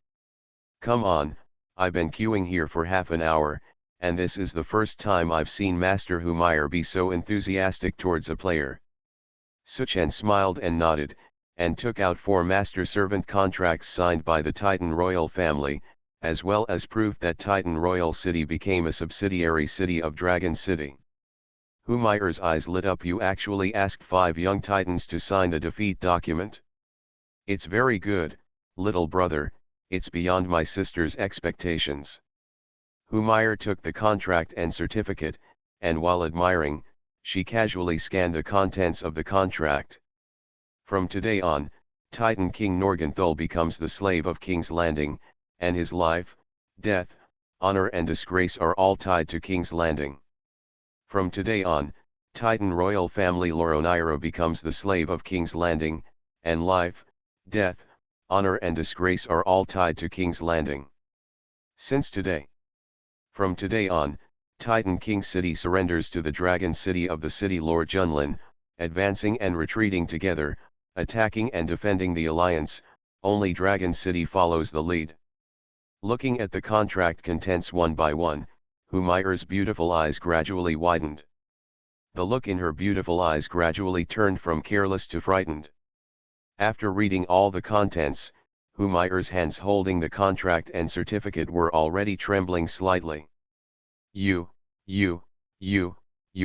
Speaker 1: Come on, I've been queuing here for half an hour, and this is the first time I've seen Master Humayr be so enthusiastic towards a player. Suchen smiled and nodded, and took out 4 master servant contracts signed by the Titan royal family, as well as proof that Titan Royal City became a subsidiary city of Dragon City. Humayr's eyes lit up. You actually asked 5 young Titans to sign the defeat document? It's very good, little brother, it's beyond my sister's expectations. Humayr took the contract and certificate, and while admiring, she casually scanned the contents of the contract. From today on, Titan King Norganthul becomes the slave of King's Landing, and his life, death, honor and disgrace are all tied to King's Landing. From today on, Titan royal family Loronira becomes the slave of King's Landing, and life, death, honor and disgrace are all tied to King's Landing. Since today. From today on, Titan King City surrenders to the Dragon City of the City Lord Junlin, advancing and retreating together, attacking and defending the alliance, only Dragon City follows the lead. Looking at the contract contents one by one, Humayr's beautiful eyes gradually widened. The look in her beautiful eyes gradually turned from careless to frightened. After reading all the contents, Humayr's hands holding the contract and certificate were already trembling slightly. You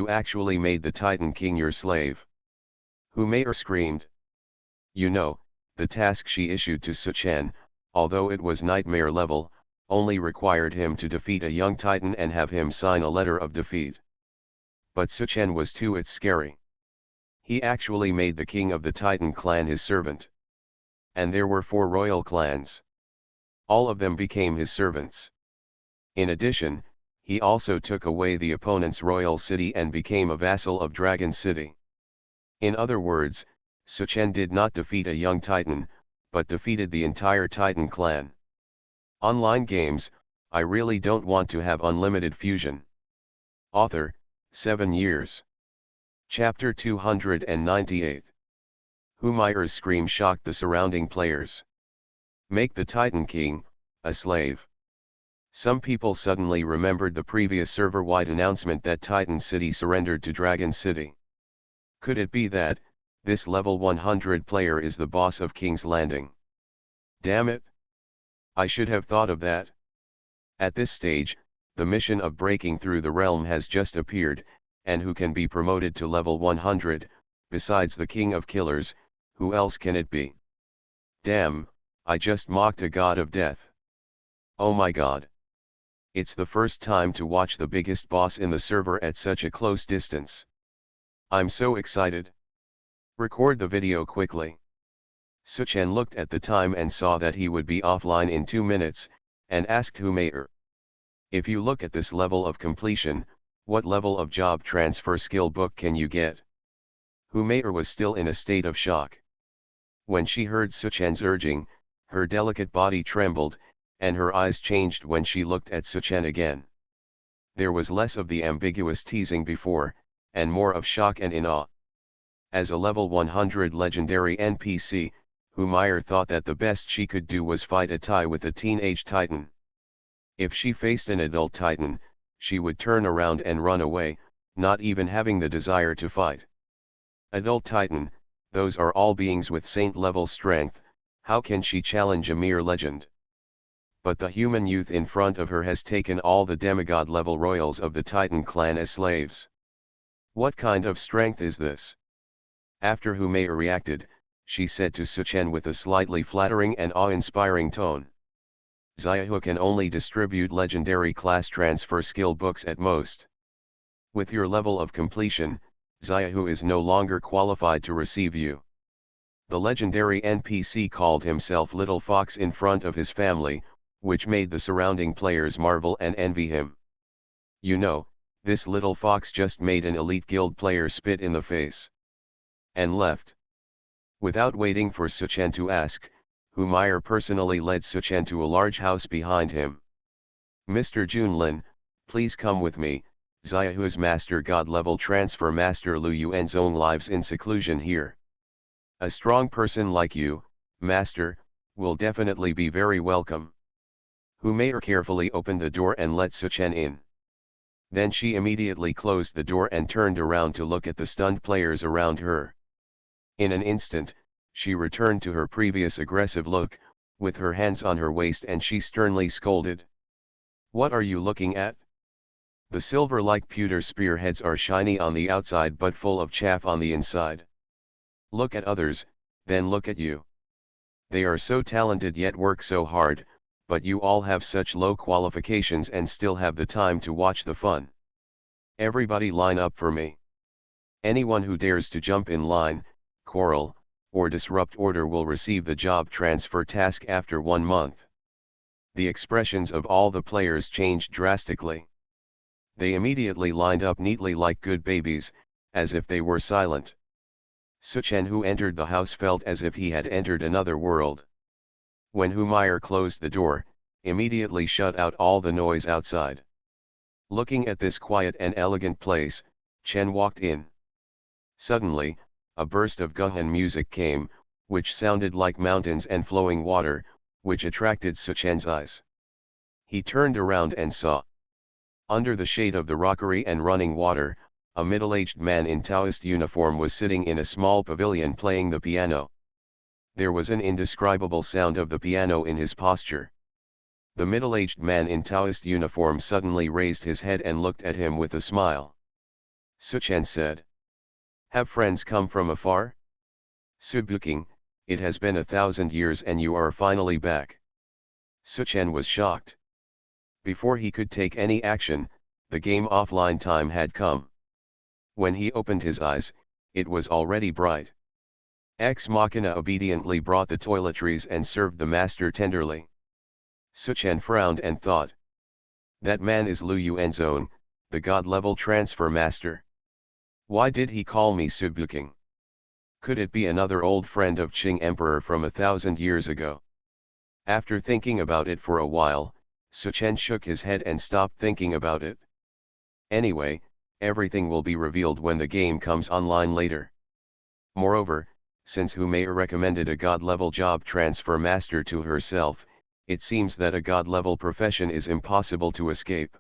Speaker 1: actually made the Titan King your slave. Humayr screamed. You know, the task she issued to Suchen, although it was nightmare level, only required him to defeat a young Titan and have him sign a letter of defeat. But Suchen was too scary. He actually made the king of the Titan clan his servant. And there were 4 royal clans. All of them became his servants. In addition, he also took away the opponent's royal city and became a vassal of Dragon City. In other words, Suchen did not defeat a young Titan, but defeated the entire Titan clan. Online games, I really don't want to have unlimited fusion. Author, 7 years. Chapter 298. Humayr's scream shocked the surrounding players. Make the Titan King, a slave. Some people suddenly remembered the previous server-wide announcement that Titan City surrendered to Dragon City. Could it be that, this level 100 player is the boss of King's Landing? Damn it! I should have thought of that. At this stage, the mission of breaking through the realm has just appeared, and who can be promoted to level 100, besides the King of Killers, who else can it be? Damn, I just mocked a god of death. Oh my god. It's the first time to watch the biggest boss in the server at such a close distance. I'm so excited. Record the video quickly. Suchen looked at the time and saw that he would be offline in 2 minutes, and asked Humayr. If you look at this level of completion, what level of job transfer skill book can you get? Humayr was still in a state of shock. When she heard Suchen's urging, her delicate body trembled, and her eyes changed when she looked at Suchen again. There was less of the ambiguous teasing before, and more of shock and in awe. As a level 100 legendary NPC, Humayr thought that the best she could do was fight a tie with a teenage Titan. If she faced an adult Titan, she would turn around and run away, not even having the desire to fight. Adult Titan, those are all beings with saint-level strength, how can she challenge a mere legend? But the human youth in front of her has taken all the demigod-level royals of the Titan clan as slaves. What kind of strength is this? After Humayr reacted, she said to Suchen with a slightly flattering and awe-inspiring tone. Xiaohu can only distribute legendary class transfer skill books at most. With your level of completion, Xiaohu is no longer qualified to receive you. The legendary NPC called himself Little Fox in front of his family, which made the surrounding players marvel and envy him. You know, this Little Fox just made an elite guild player spit in the face. And left. Without waiting for Suchen to ask, Humayr personally led Suchen to a large house behind him. Mr. Junlin, please come with me, Xiaohu's master god level transfer master Lu Yuan's own lives in seclusion here. A strong person like you, master, will definitely be very welcome. Humayr carefully opened the door and let Suchen in. Then she immediately closed the door and turned around to look at the stunned players around her. In an instant, she returned to her previous aggressive look, with her hands on her waist, and she sternly scolded. "What are you looking at? The silver-like pewter spearheads are shiny on the outside but full of chaff on the inside. Look at others, then look at you. They are so talented yet work so hard, but you all have such low qualifications and still have the time to watch the fun. Everybody line up for me. Anyone who dares to jump in line, quarrel, or disrupt order will receive the job transfer task after 1 month." The expressions of all the players changed drastically. They immediately lined up neatly like good babies, as if they were silent. Suchen, who entered the house, felt as if he had entered another world. When Humayr closed the door, immediately shut out all the noise outside. Looking at this quiet and elegant place, Chen walked in. Suddenly, a burst of Guhan music came, which sounded like mountains and flowing water, which attracted Suchen's eyes. He turned around and saw, under the shade of the rockery and running water, a middle-aged man in Taoist uniform was sitting in a small pavilion playing the piano. There was an indescribable sound of the piano in his posture. The middle-aged man in Taoist uniform suddenly raised his head and looked at him with a smile. Suchen said, "Have friends come from afar? Subuking, it has been 1,000 years and you are finally back." Suchen was shocked. Before he could take any action, the game offline time had come. When he opened his eyes, it was already bright. Ex Machina obediently brought the toiletries and served the master tenderly. Suchen frowned and thought, that man is Lu Yuanzong, the god-level transfer master. Why did he call me Subuking? Could it be another old friend of Qing Emperor from 1,000 years ago? After thinking about it for a while, Suchen shook his head and stopped thinking about it. Anyway, everything will be revealed when the game comes online later. Moreover, since Humayr recommended a god-level job transfer master to herself, it seems that a god-level profession is impossible to escape.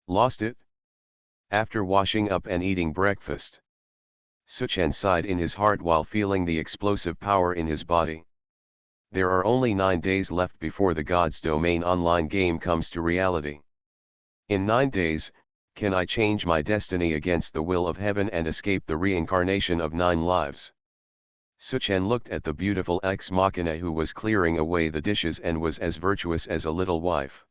Speaker 1: Lost it? After washing up and eating breakfast, Suchen sighed in his heart while feeling the explosive power in his body. There are only 9 days left before the God's Domain online game comes to reality. In 9 days, can I change my destiny against the will of heaven and escape the reincarnation of 9 lives? Suchen looked at the beautiful ex machina who was clearing away the dishes and was as virtuous as a little wife.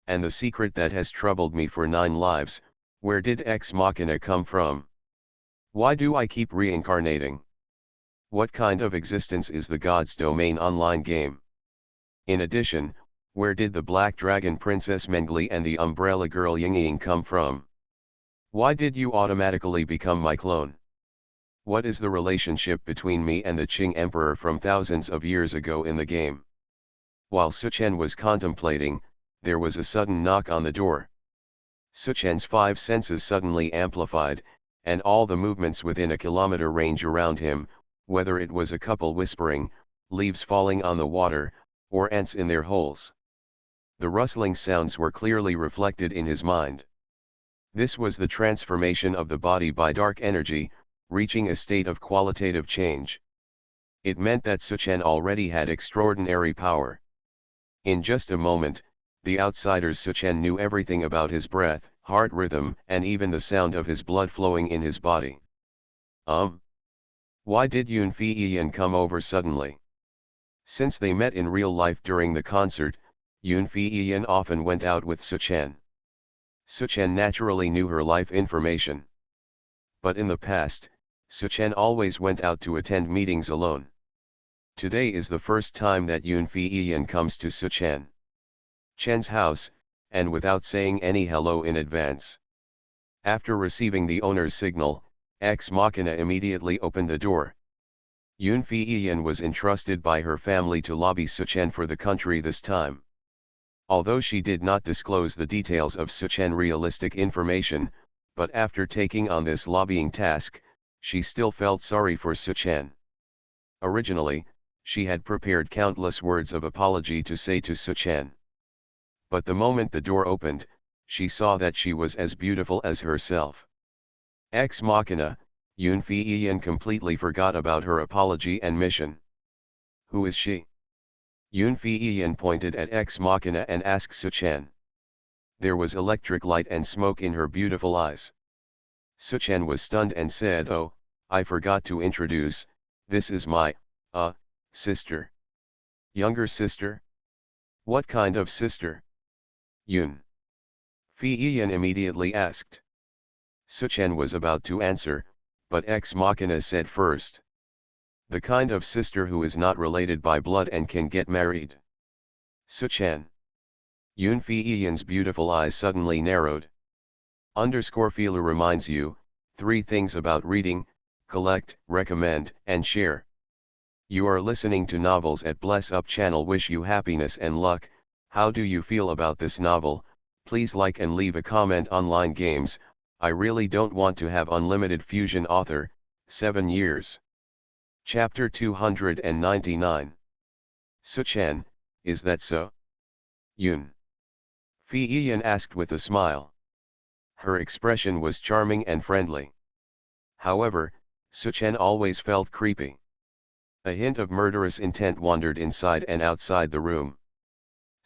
Speaker 1: And the secret that has troubled me for 9 lives, where did ex machina come from? Why do I keep reincarnating? What kind of existence is the God's Domain online game? In addition, where did the Black Dragon Princess Mengli and the Umbrella Girl Yingying come from? Why did you automatically become my clone? What is the relationship between me and the Qing Emperor from thousands of years ago in the game? While Suchen was contemplating, there was a sudden knock on the door. Suchen's 5 senses suddenly amplified, and all the movements within a kilometer range around him, whether it was a couple whispering, leaves falling on the water, or ants in their holes. The rustling sounds were clearly reflected in his mind. This was the transformation of the body by dark energy, reaching a state of qualitative change. It meant that Suchen already had extraordinary power. In just a moment, the outsiders Suchen knew everything about his breath, heart rhythm, and even the sound of his blood flowing in his body. Why did Yun Fiyan come over suddenly? Since they met in real life during the concert, Yun Fiyan often went out with Suchen. Suchen naturally knew her life information. But in the past, Suchen always went out to attend meetings alone. Today is the first time that Yun Fiyan comes to Suchen Chen's house, and without saying any hello in advance. After receiving the owner's signal, Ex Machina immediately opened the door. Yun Fiyan was entrusted by her family to lobby Suchen for the country this time. Although she did not disclose the details of Suchen realistic information, but after taking on this lobbying task, she still felt sorry for Suchen. Originally, she had prepared countless words of apology to say to Suchen. But the moment the door opened, she saw that she was as beautiful as herself. Ex machina, Yun Fei completely forgot about her apology and mission. Who is she? Yun Fei pointed at Ex machina and asked Suchen. There was electric light and smoke in her beautiful eyes. Suchen was stunned and said, "Oh, I forgot to introduce, this is my, sister." Younger sister? What kind of sister? Yun Fei immediately asked. Suchen was about to answer, but Ex machina said first. The kind of sister who is not related by blood and can get married. Suchen. Yun Fei's beautiful eyes suddenly narrowed. Fila reminds you, 3 things about reading: collect, recommend, and share. You are listening to Novels at Bless Up channel. Wish you happiness and luck. How do you feel about this novel? Please like and leave a comment. Online games, I really don't want to have unlimited fusion. Author, 7 years. Chapter 299. Suchen, is that so? Yun Fei asked with a smile. Her expression was charming and friendly. However, Suchen always felt creepy. A hint of murderous intent wandered inside and outside the room.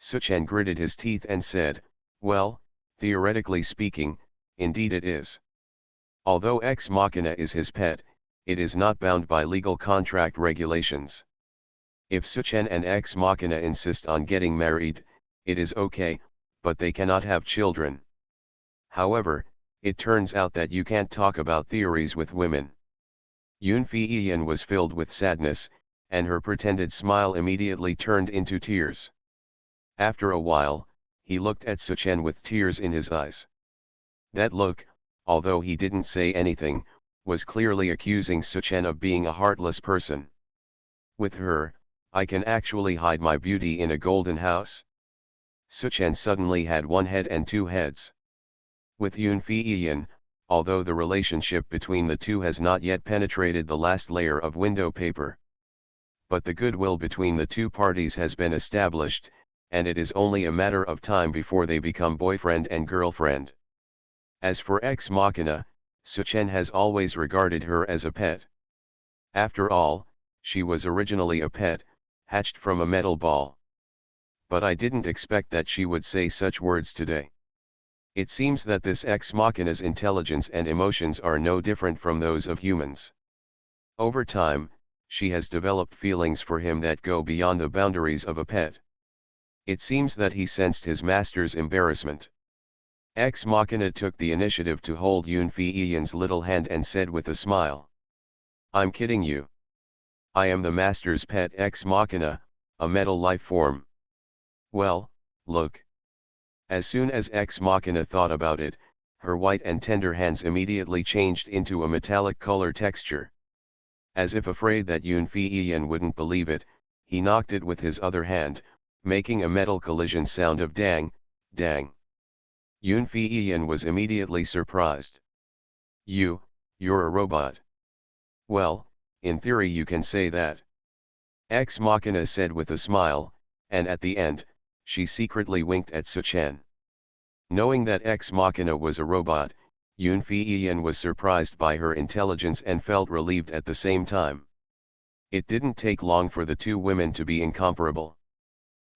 Speaker 1: Suchen gritted his teeth and said, "Well, theoretically speaking, indeed it is. Although Ex machina is his pet, it is not bound by legal contract regulations. If Suchen and Ex machina insist on getting married, it is okay, but they cannot have children. However, it turns out that you can't talk about theories with women." Yun Fei was filled with sadness, and her pretended smile immediately turned into tears. After a while, he looked at Suchen with tears in his eyes. That look, although he didn't say anything, was clearly accusing Suchen of being a heartless person. "With her, I can actually hide my beauty in a golden house." Suchen suddenly had one head and 2 heads. With Yun Fei, although the relationship between the two has not yet penetrated the last layer of window paper. But the goodwill between the two parties has been established, and it is only a matter of time before they become boyfriend and girlfriend. As for Ex machina, Suchen has always regarded her as a pet. After all, she was originally a pet, hatched from a metal ball. But I didn't expect that she would say such words today. It seems that this Ex machina's intelligence and emotions are no different from those of humans. Over time, she has developed feelings for him that go beyond the boundaries of a pet. It seems that he sensed his master's embarrassment. Ex machina took the initiative to hold Yun Fei's little hand and said with a smile, "I'm kidding you. I am the master's pet." Ex machina, a metal life form. Well, look. As soon as Ex machina thought about it, her white and tender hands immediately changed into a metallic color texture. As if afraid that Yun Fei wouldn't believe it, he knocked it with his other hand, making a metal collision sound of dang, dang. Yun Fei was immediately surprised. You're a robot." "Well, in theory you can say that," Ex machina said with a smile, and at the end, she secretly winked at Suchen. Knowing that Ex machina was a robot, Yun Fei was surprised by her intelligence and felt relieved at the same time. It didn't take long for the two women to be incomparable.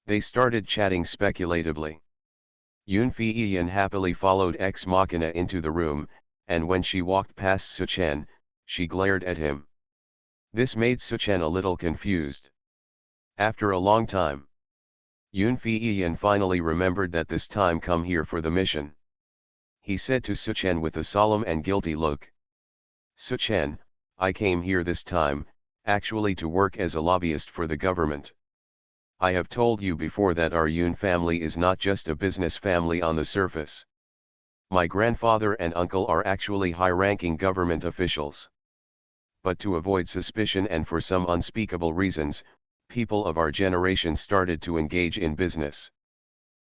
Speaker 1: They started chatting speculatively. Yun Fei happily followed Ex machina into the room, and when she walked past Suchen, she glared at him. This made Suchen a little confused. After a long time, Yun Fei finally remembered that this time come here for the mission. He said to Suchen with a solemn and guilty look, "Suchen, I came here this time, actually to work as a lobbyist for the government. I have told you before that our Yun family is not just a business family on the surface. My grandfather and uncle are actually high-ranking government officials. But to avoid suspicion and for some unspeakable reasons, people of our generation started to engage in business.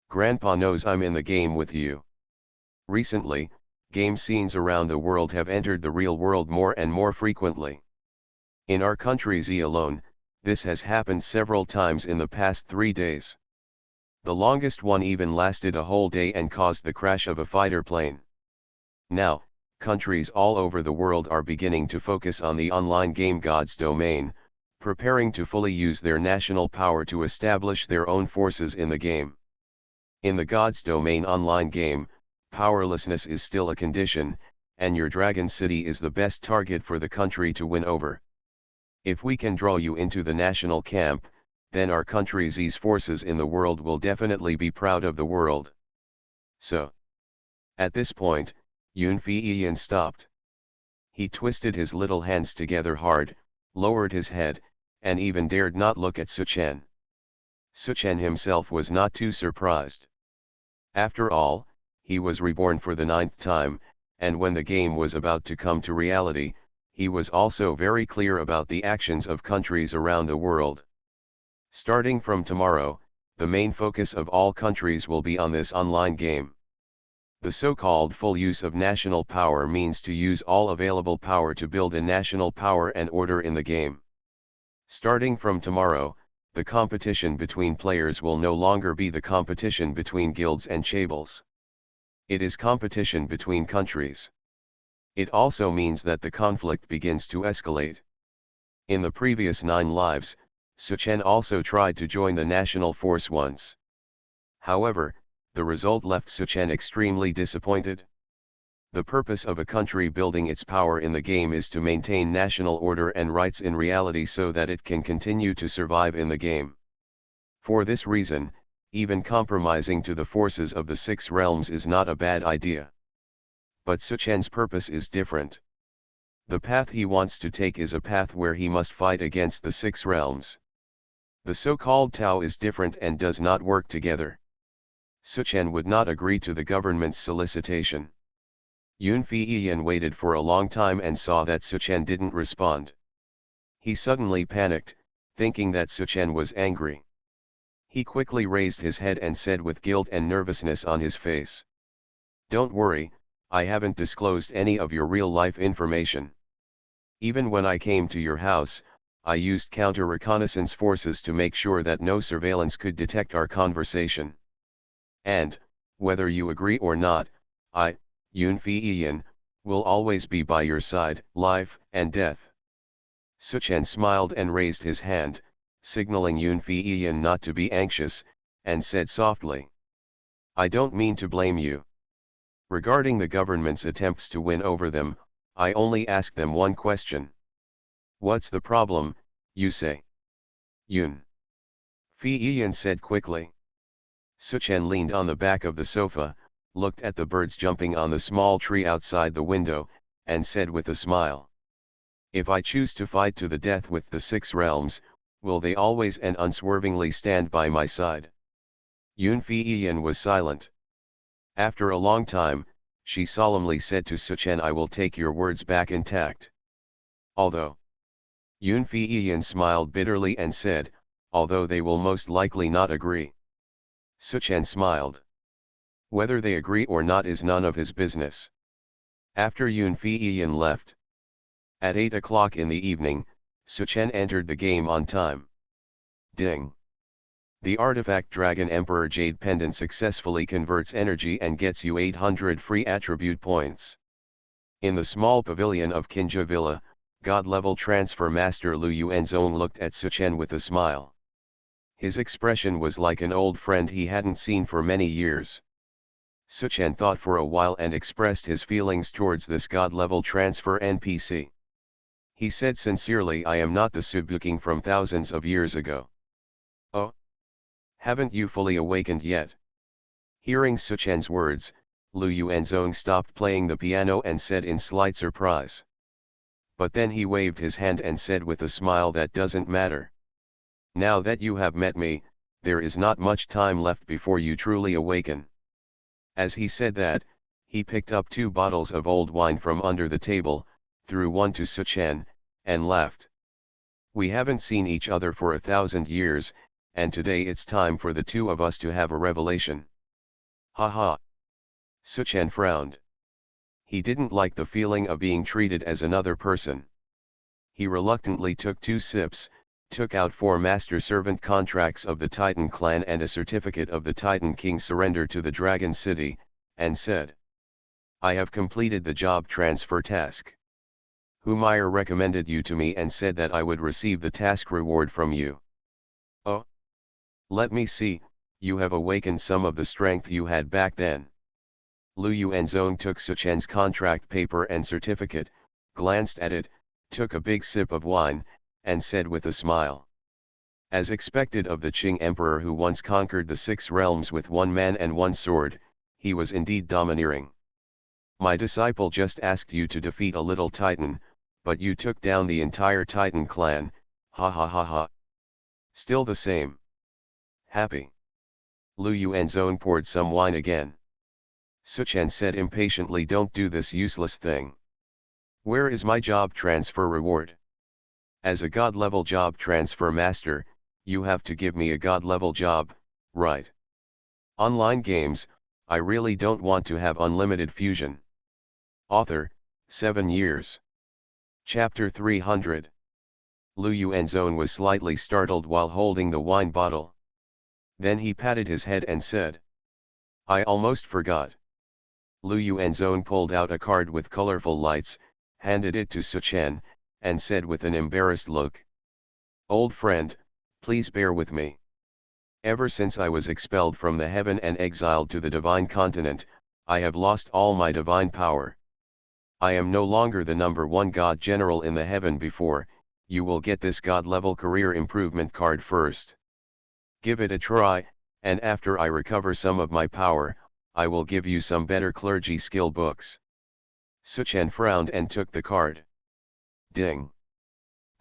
Speaker 1: Grandpa knows I'm in the game with you. Recently, game scenes around the world have entered the real world more and more frequently. In our country alone, this has happened several times in the past 3 days. The longest one even lasted a whole day and caused the crash of a fighter plane. Now, countries all over the world are beginning to focus on the online game God's domain, preparing to fully use their national power to establish their own forces in the game. In the God's domain online game, powerlessness is still a condition, and your Dragon City is the best target for the country to win over. If we can draw you into the national camp, then our country's forces in the world will definitely be proud of the world. So, at this point, Yun Fiyan stopped. He twisted his little hands together hard, lowered his head, and even dared not look at Suchen. Suchen himself was not too surprised. After all, he was reborn for the 9th time, and when the game was about to come to reality, he was also very clear about the actions of countries around the world. Starting from tomorrow, the main focus of all countries will be on this online game. The so-called full use of national power means to use all available power to build a national power and order in the game. Starting from tomorrow, the competition between players will no longer be the competition between guilds and chaebol. It is competition between countries. It also means that the conflict begins to escalate. In the previous 9 lives, Suchen also tried to join the national force once. However, the result left Suchen extremely disappointed. The purpose of a country building its power in the game is to maintain national order and rights in reality so that it can continue to survive in the game. For this reason, even compromising to the forces of the 6 realms is not a bad idea. But Suchen's purpose is different. The path he wants to take is a path where he must fight against the 6 realms. The so-called Tao is different and does not work together. Suchen would not agree to the government's solicitation. Yun Fiyan waited for a long time and saw that Suchen didn't respond. He suddenly panicked, thinking that Suchen was angry. He quickly raised his head and said with guilt and nervousness on his face, "Don't worry, I haven't disclosed any of your real-life information. Even when I came to your house, I used counter-reconnaissance forces to make sure that no surveillance could detect our conversation. And, whether you agree or not, I, Yun Fiyan, will always be by your side, life and death." Suchen smiled and raised his hand, signaling Yun Fiyan not to be anxious, and said softly, "I don't mean to blame you. Regarding the government's attempts to win over them, I only ask them one question. What's the problem, you say?" Yun Fiyan said quickly. Suchen leaned on the back of the sofa, looked at the birds jumping on the small tree outside the window, and said with a smile, "If I choose to fight to the death with the 6 realms, will they always and unswervingly stand by my side?" Yun Fiyan was silent. After a long time, she solemnly said to Suchen, "I will take your words back intact. Although..." Yun Fiyan smiled bitterly and said, "Although they will most likely not agree." Suchen smiled. Whether they agree or not is none of his business. After Yun Fiyan left. At 8 o'clock in the evening, Suchen entered the game on time. Ding! The artifact Dragon Emperor Jade Pendant successfully converts energy and gets you 800 free attribute points. In the small pavilion of Kinja Villa, God-level transfer master Lu Yuanzong looked at Suchen with a smile. His expression was like an old friend he hadn't seen for many years. Suchen thought for a while and expressed his feelings towards this God-level transfer NPC. He said sincerely, "I am not the Subuking from thousands of years ago." "Oh? Haven't you fully awakened yet?" Hearing Suchen's words, Lu Yuanzong stopped playing the piano and said in slight surprise. But then he waved his hand and said with a smile, "That doesn't matter. Now that you have met me, there is not much time left before you truly awaken." As he said that, he picked up 2 bottles of old wine from under the table, threw one to Suchen, and laughed. "We haven't seen each other for 1,000 years, and today it's time for the 2 of us to have a revelation." "Ha ha." Suchen frowned. He didn't like the feeling of being treated as another person. He reluctantly took 2 sips, took out 4 master servant contracts of the Titan clan and a certificate of the Titan King's surrender to the Dragon City, and said, "I have completed the job transfer task. Humayr recommended you to me and said that I would receive the task reward from you. Oh, let me see, you have awakened some of the strength you had back then." Lu Yuanzong took Suchen's contract paper and certificate, glanced at it, took a big sip of wine, and said with a smile. As expected of the Qing emperor who once conquered the 6 realms with 1 man and 1 sword, he was indeed domineering. "My disciple just asked you to defeat a little Titan, but you took down the entire Titan clan, ha ha ha ha. Still the same. Happy?" Lu Yuanzong poured some wine again. Suchen said impatiently, "Don't do this useless thing. Where is my job transfer reward? As a god-level job transfer master, you have to give me a god-level job, right? Online games, I really don't want to have unlimited fusion." Author, 7 years. Chapter 300. Lu Yuanzong was slightly startled while holding the wine bottle. Then he patted his head and said, "I almost forgot." Lu Yuanzong pulled out a card with colorful lights, handed it to Suchen, and said with an embarrassed look, "Old friend, please bear with me. Ever since I was expelled from the heaven and exiled to the divine continent, I have lost all my divine power. I am no longer the #1 god general in the heaven before. You will get this god-level career improvement card first. Give it a try, and after I recover some of my power, I will give you some better clergy skill books." Suchen frowned and took the card. Ding!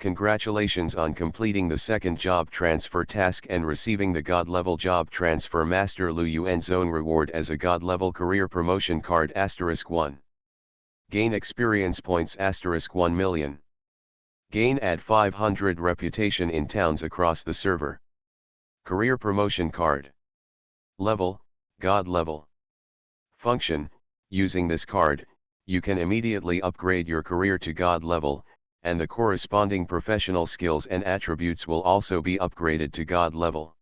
Speaker 1: Congratulations on completing the 2nd job transfer task and receiving the god-level job transfer master Lu Yuanzong reward as a god-level career promotion card *1. Gain experience points *1 million. Gain add 500 reputation in towns across the server. Career promotion card. Level, God level. Function, using this card, you can immediately upgrade your career to God level, and the corresponding professional skills and attributes will also be upgraded to God level.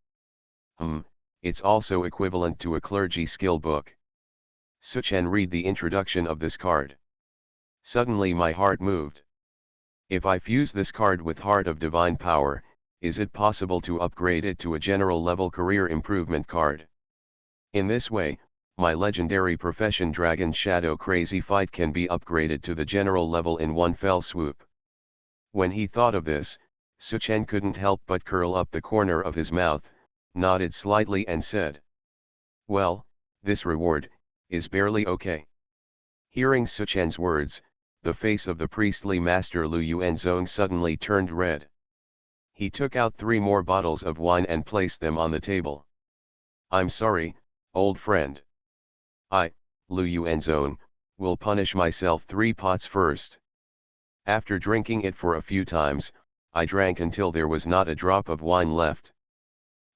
Speaker 1: It's also equivalent to a clergy skill book. Suchen read the introduction of this card. Suddenly my heart moved. If I fuse this card with Heart of Divine Power, is it possible to upgrade it to a general level career improvement card? In this way, my legendary profession Dragon Shadow Crazy Fight can be upgraded to the general level in one fell swoop. When he thought of this, Suchen couldn't help but curl up the corner of his mouth, nodded slightly and said, "Well, this reward is barely okay." Hearing Suchen's words, the face of the priestly master Lu Yuanzong suddenly turned red. He took out 3 more bottles of wine and placed them on the table. "I'm sorry, old friend. I, Lu Yuanzong, will punish myself 3 pots first." After drinking it for a few times, I drank until there was not a drop of wine left.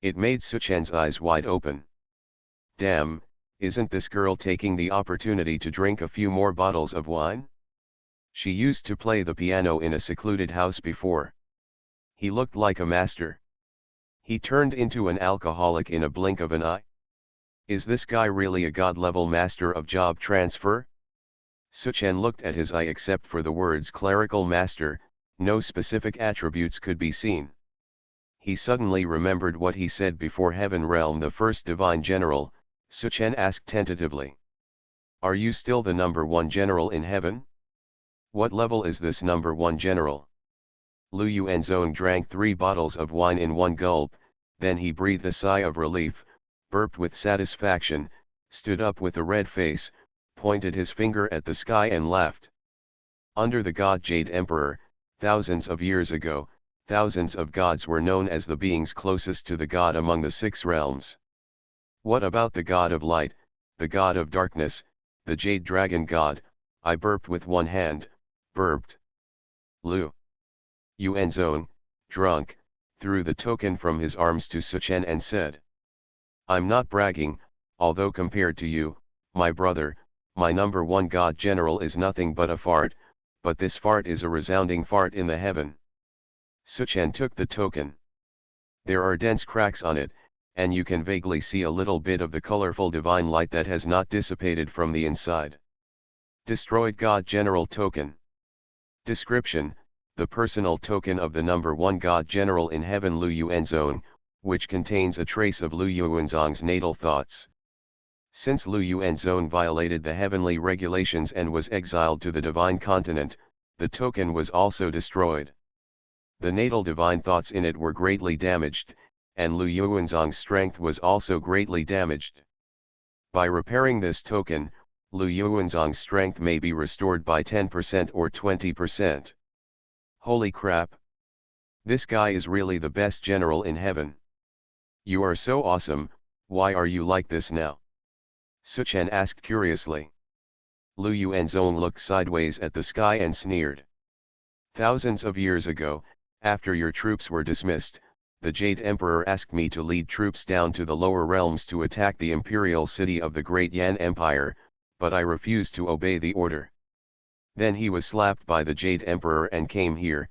Speaker 1: It made Suchen's eyes wide open. Damn, isn't this girl taking the opportunity to drink a few more bottles of wine? She used to play the piano in a secluded house before. He looked like a master. He turned into an alcoholic in a blink of an eye. Is this guy really a god-level master of job transfer? Suchen looked at his eye. Except for the words clerical master, no specific attributes could be seen. He suddenly remembered what he said before Heaven Realm, the first divine general. Suchen asked tentatively, "Are you still the #1 general in heaven? What level is this #1 general?" Lu Yuanzong drank 3 bottles of wine in one gulp, then he breathed a sigh of relief, burped with satisfaction, stood up with a red face, pointed his finger at the sky and laughed. Under the god Jade Emperor, thousands of years ago, thousands of gods were known as the beings closest to the god among the 6 realms. What about the god of light, the god of darkness, the jade dragon god? I burped with one hand, burped. Lu Yuanzong, drunk, threw the token from his arms to Suchen and said, "I'm not bragging, although compared to you, my brother, my #1 god general is nothing but a fart, but this fart is a resounding fart in the heaven." Suchen took the token. There are dense cracks on it, and you can vaguely see a little bit of the colorful divine light that has not dissipated from the inside. Destroyed God General Token. Description: the personal token of the number 1 God General in heaven Lu Yuanzong, which contains a trace of Lu Yuanzong's natal thoughts. Since Lu Yuanzong violated the heavenly regulations and was exiled to the divine continent, the token was also destroyed. The natal divine thoughts in it were greatly damaged, and Lu Yuanzong's strength was also greatly damaged. By repairing this token, Lu Yuanzong's strength may be restored by 10% or 20%. Holy crap! This guy is really the best general in heaven. You are so awesome, why are you like this now? Suchen asked curiously. Lu Yuanzong looked sideways at the sky and sneered. Thousands of years ago, after your troops were dismissed, the Jade Emperor asked me to lead troops down to the lower realms to attack the imperial city of the Great Yan Empire, but I refused to obey the order. Then he was slapped by the Jade Emperor and came here.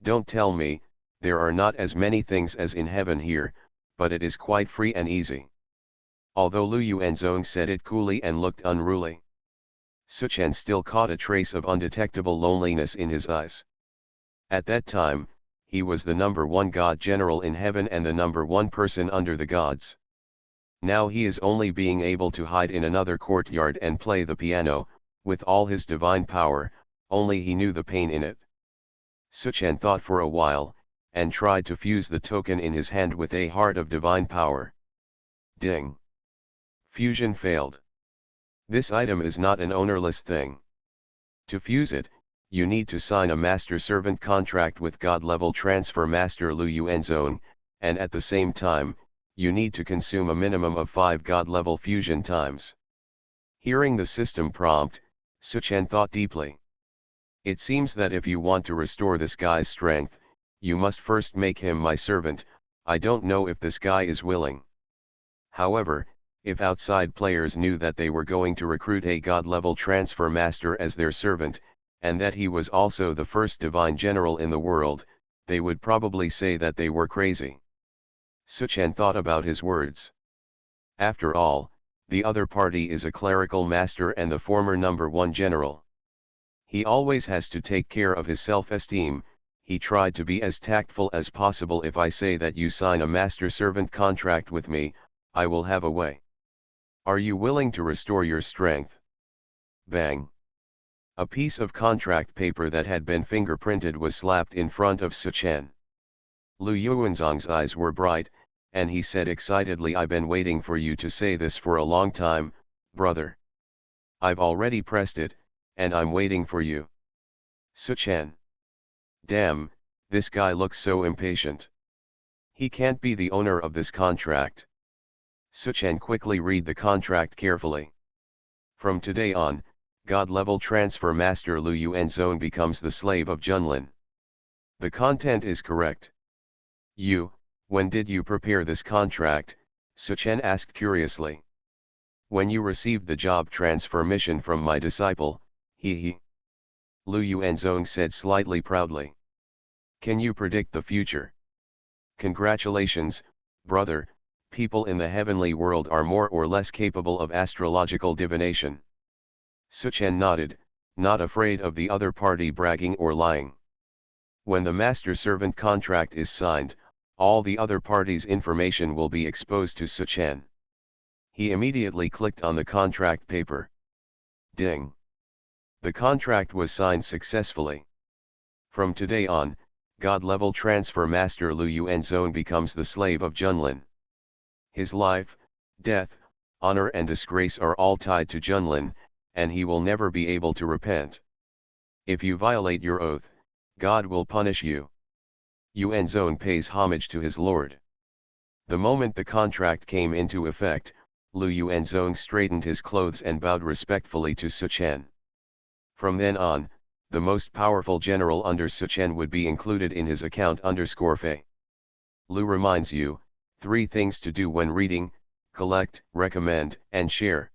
Speaker 1: Don't tell me, there are not as many things as in heaven here, but it is quite free and easy. Although Lu Yuanzong said it coolly and looked unruly, Suchen still caught a trace of undetectable loneliness in his eyes. At that time, he was the number 1 God General in heaven and the number 1 person under the gods. Now he is only being able to hide in another courtyard and play the piano, with all his divine power, only he knew the pain in it. Suchen thought for a while, and tried to fuse the token in his hand with a heart of divine power. Ding! Fusion failed. This item is not an ownerless thing. To fuse it, you need to sign a master-servant contract with God-level transfer master Lu Yuanzong, and at the same time, you need to consume a minimum of 5 God-level fusion times. Hearing the system prompt, Suchen thought deeply. It seems that if you want to restore this guy's strength, you must first make him my servant. I don't know if this guy is willing. However, if outside players knew that they were going to recruit a God-level transfer master as their servant, and that he was also the first divine general in the world, they would probably say that they were crazy. Suchen thought about his words. After all, the other party is a clerical master and the former number 1 general. He always has to take care of his self-esteem. He tried to be as tactful as possible. If I say that you sign a master-servant contract with me, I will have a way. Are you willing to restore your strength? Bang! A piece of contract paper that had been fingerprinted was slapped in front of Suchen. Lu Yuanzong's eyes were bright, and he said excitedly, I've been waiting for you to say this for a long time, brother. I've already pressed it, and I'm waiting for you. Suchen. Damn, this guy looks so impatient. He can't be the owner of this contract. Suchen quickly read the contract carefully. From today on, God-level transfer master Lu Yuanzong becomes the slave of Junlin. The content is correct. When did you prepare this contract? Suchen asked curiously. When you received the job transfer mission from my disciple, Lu Yuanzong said slightly proudly. Can you predict the future? Congratulations, brother, people in the heavenly world are more or less capable of astrological divination. Suchen nodded, not afraid of the other party bragging or lying. When the master-servant contract is signed, all the other party's information will be exposed to Suchen. He immediately clicked on the contract paper. Ding! The contract was signed successfully. From today on, God-level transfer master Lu Yuanzong becomes the slave of Junlin. His life, death, honor and disgrace are all tied to Junlin, and he will never be able to repent. If you violate your oath, God will punish you. Yuanzong pays homage to his lord. The moment the contract came into effect, Lu Yuanzong straightened his clothes and bowed respectfully to Suchen. From then on, the most powerful general under Suchen would be included in his account _Fei. Lu reminds you, 3 things to do when reading, collect, recommend, and share.